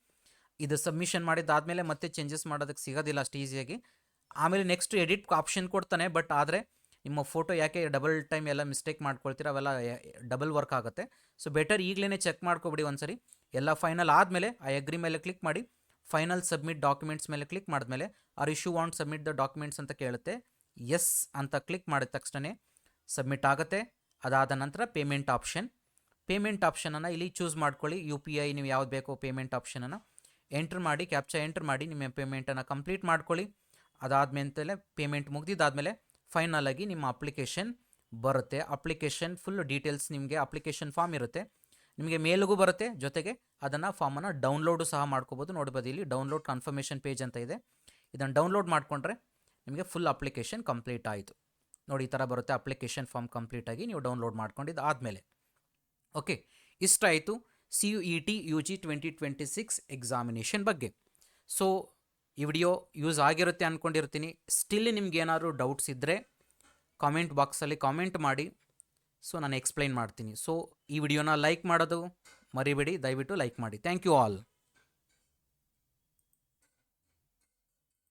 ಇದು ಸಬ್ಮಿಷನ್ ಮಾಡಿದ್ದಾದಮೇಲೆ ಮತ್ತೆ ಚೇಂಜಸ್ ಮಾಡೋದಕ್ಕೆ ಸಿಗೋದಿಲ್ಲ ಅಷ್ಟು ಈಸಿಯಾಗಿ. ಆಮೇಲೆ ನೆಕ್ಸ್ಟ್ ಎಡಿಟ್ ಆಪ್ಷನ್ ಕೊಡ್ತಾನೆ, ಬಟ್ ಆದರೆ ನಿಮ್ಮ ಫೋಟೋ ಯಾಕೆ ಡಬಲ್ ಟೈಮ್ ಎಲ್ಲ ಮಿಸ್ಟೇಕ್ ಮಾಡ್ಕೊಳ್ತೀರ, ಅವೆಲ್ಲ ಡಬಲ್ ವರ್ಕ್ ಆಗುತ್ತೆ. ಸೊ ಬೆಟರ್ ಈಗಲೇ ಚೆಕ್ ಮಾಡ್ಕೊಬಿಡಿ ಒಂದ್ಸರಿ. ಎಲ್ಲ ಫೈನಲ್ ಆದಮೇಲೆ ಐ ಅಗ್ರಿ ಮೇಲೆ ಕ್ಲಿಕ್ ಮಾಡಿ. ಫೈನಲ್ ಸಬ್ಮಿಟ್ ಡಾಕ್ಯುಮೆಂಟ್ಸ್ ಮೇಲೆ ಕ್ಲಿಕ್ ಮಾಡಿದ್ಮೇಲೆ are you sure want submit the documents ಅಂತ ಕೇಳುತ್ತೆ. ಎಸ್ ಅಂತ ಕ್ಲಿಕ್ ಮಾಡಿದ ತಕ್ಷಣ ಸಬ್ಮಿಟ್ ಆಗುತ್ತೆ. ಅದಾದ ನಂತರ ಪೇಮೆಂಟ್ ಆಪ್ಷನನ್ನು ಇಲ್ಲಿ ಚೂಸ್ ಮಾಡ್ಕೊಳ್ಳಿ. UPI ನೀವು ಯಾವ್ದು ಬೇಕೋ ಪೇಮೆಂಟ್ ಆಪ್ಷನನ್ನು ಎಂಟ್ರ್ ಮಾಡಿ, ಕ್ಯಾಪ್ಚಾ ಎಂಟ್ರ್ ಮಾಡಿ ನಿಮ್ಮ ಪೇಮೆಂಟನ್ನು ಕಂಪ್ಲೀಟ್ ಮಾಡ್ಕೊಳ್ಳಿ. ಅದಾದಮೇಲೆ ಪೇಮೆಂಟ್ ಮುಗಿದಿದ್ದಾದಮೇಲೆ ಫೈನಲಾಗಿ ನಿಮ್ಮ ಅಪ್ಲಿಕೇಶನ್ ಬರುತ್ತೆ. ಅಪ್ಲಿಕೇಶನ್ ಫುಲ್ ಡೀಟೇಲ್ಸ್, ನಿಮಗೆ ಅಪ್ಲಿಕೇಶನ್ ಫಾರ್ಮ್ ಇರುತ್ತೆ, ನಿಮಗೆ ಮೇಲ್ಗೂ ಬರುತ್ತೆ, ಜೊತೆಗೆ ಅದನ್ನು ಫಾರ್ಮನ್ನು ಡೌನ್ಲೋಡು ಸಹ ಮಾಡ್ಕೋಬೋದು. ನೋಡ್ಬೋದು ಇಲ್ಲಿ ಡೌನ್ಲೋಡ್ ಕನ್ಫರ್ಮೇಷನ್ ಪೇಜ್ ಅಂತ ಇದೆ, ಇದನ್ನು ಡೌನ್ಲೋಡ್ ಮಾಡಿಕೊಂಡ್ರೆ ನಿಮಗೆ ಫುಲ್ ಅಪ್ಲಿಕೇಶನ್ ಕಂಪ್ಲೀಟ್ ಆಯಿತು. ನೋಡಿ ಈ ಥರ ಬರುತ್ತೆ ಅಪ್ಲಿಕೇಶನ್ ಫಾರ್ಮ್ ಕಂಪ್ಲೀಟಾಗಿ ನೀವು ಡೌನ್ಲೋಡ್ ಮಾಡ್ಕೊಂಡಿದ್ದು ಆದಮೇಲೆ. ಓಕೆ, ಇಷ್ಟಾಯಿತು CUET UG 2026 ಎಕ್ಸಾಮಿನೇಷನ್ ಬಗ್ಗೆ. ಸೊ ಈ ವಿಡಿಯೋ ಯೂಸ್ ಆಗಿರುತ್ತೆ ಅಂದ್ಕೊಂಡಿರ್ತೀನಿ. ಸ್ಟಿಲ್ ನಿಮ್ಗೆ ಏನಾದರೂ ಡೌಟ್ಸ್ ಇದ್ದರೆ ಕಾಮೆಂಟ್ ಬಾಕ್ಸಲ್ಲಿ ಕಾಮೆಂಟ್ ಮಾಡಿ, ಸೊ ನಾನು ಎಕ್ಸ್ಪ್ಲೈನ್ ಮಾಡ್ತೀನಿ. ಸೊ ಈ ವಿಡಿಯೋನ ಲೈಕ್ ಮಾಡೋದು ಮರಿಬೇಡಿ, ದಯವಿಟ್ಟು ಲೈಕ್ ಮಾಡಿ. Thank you all.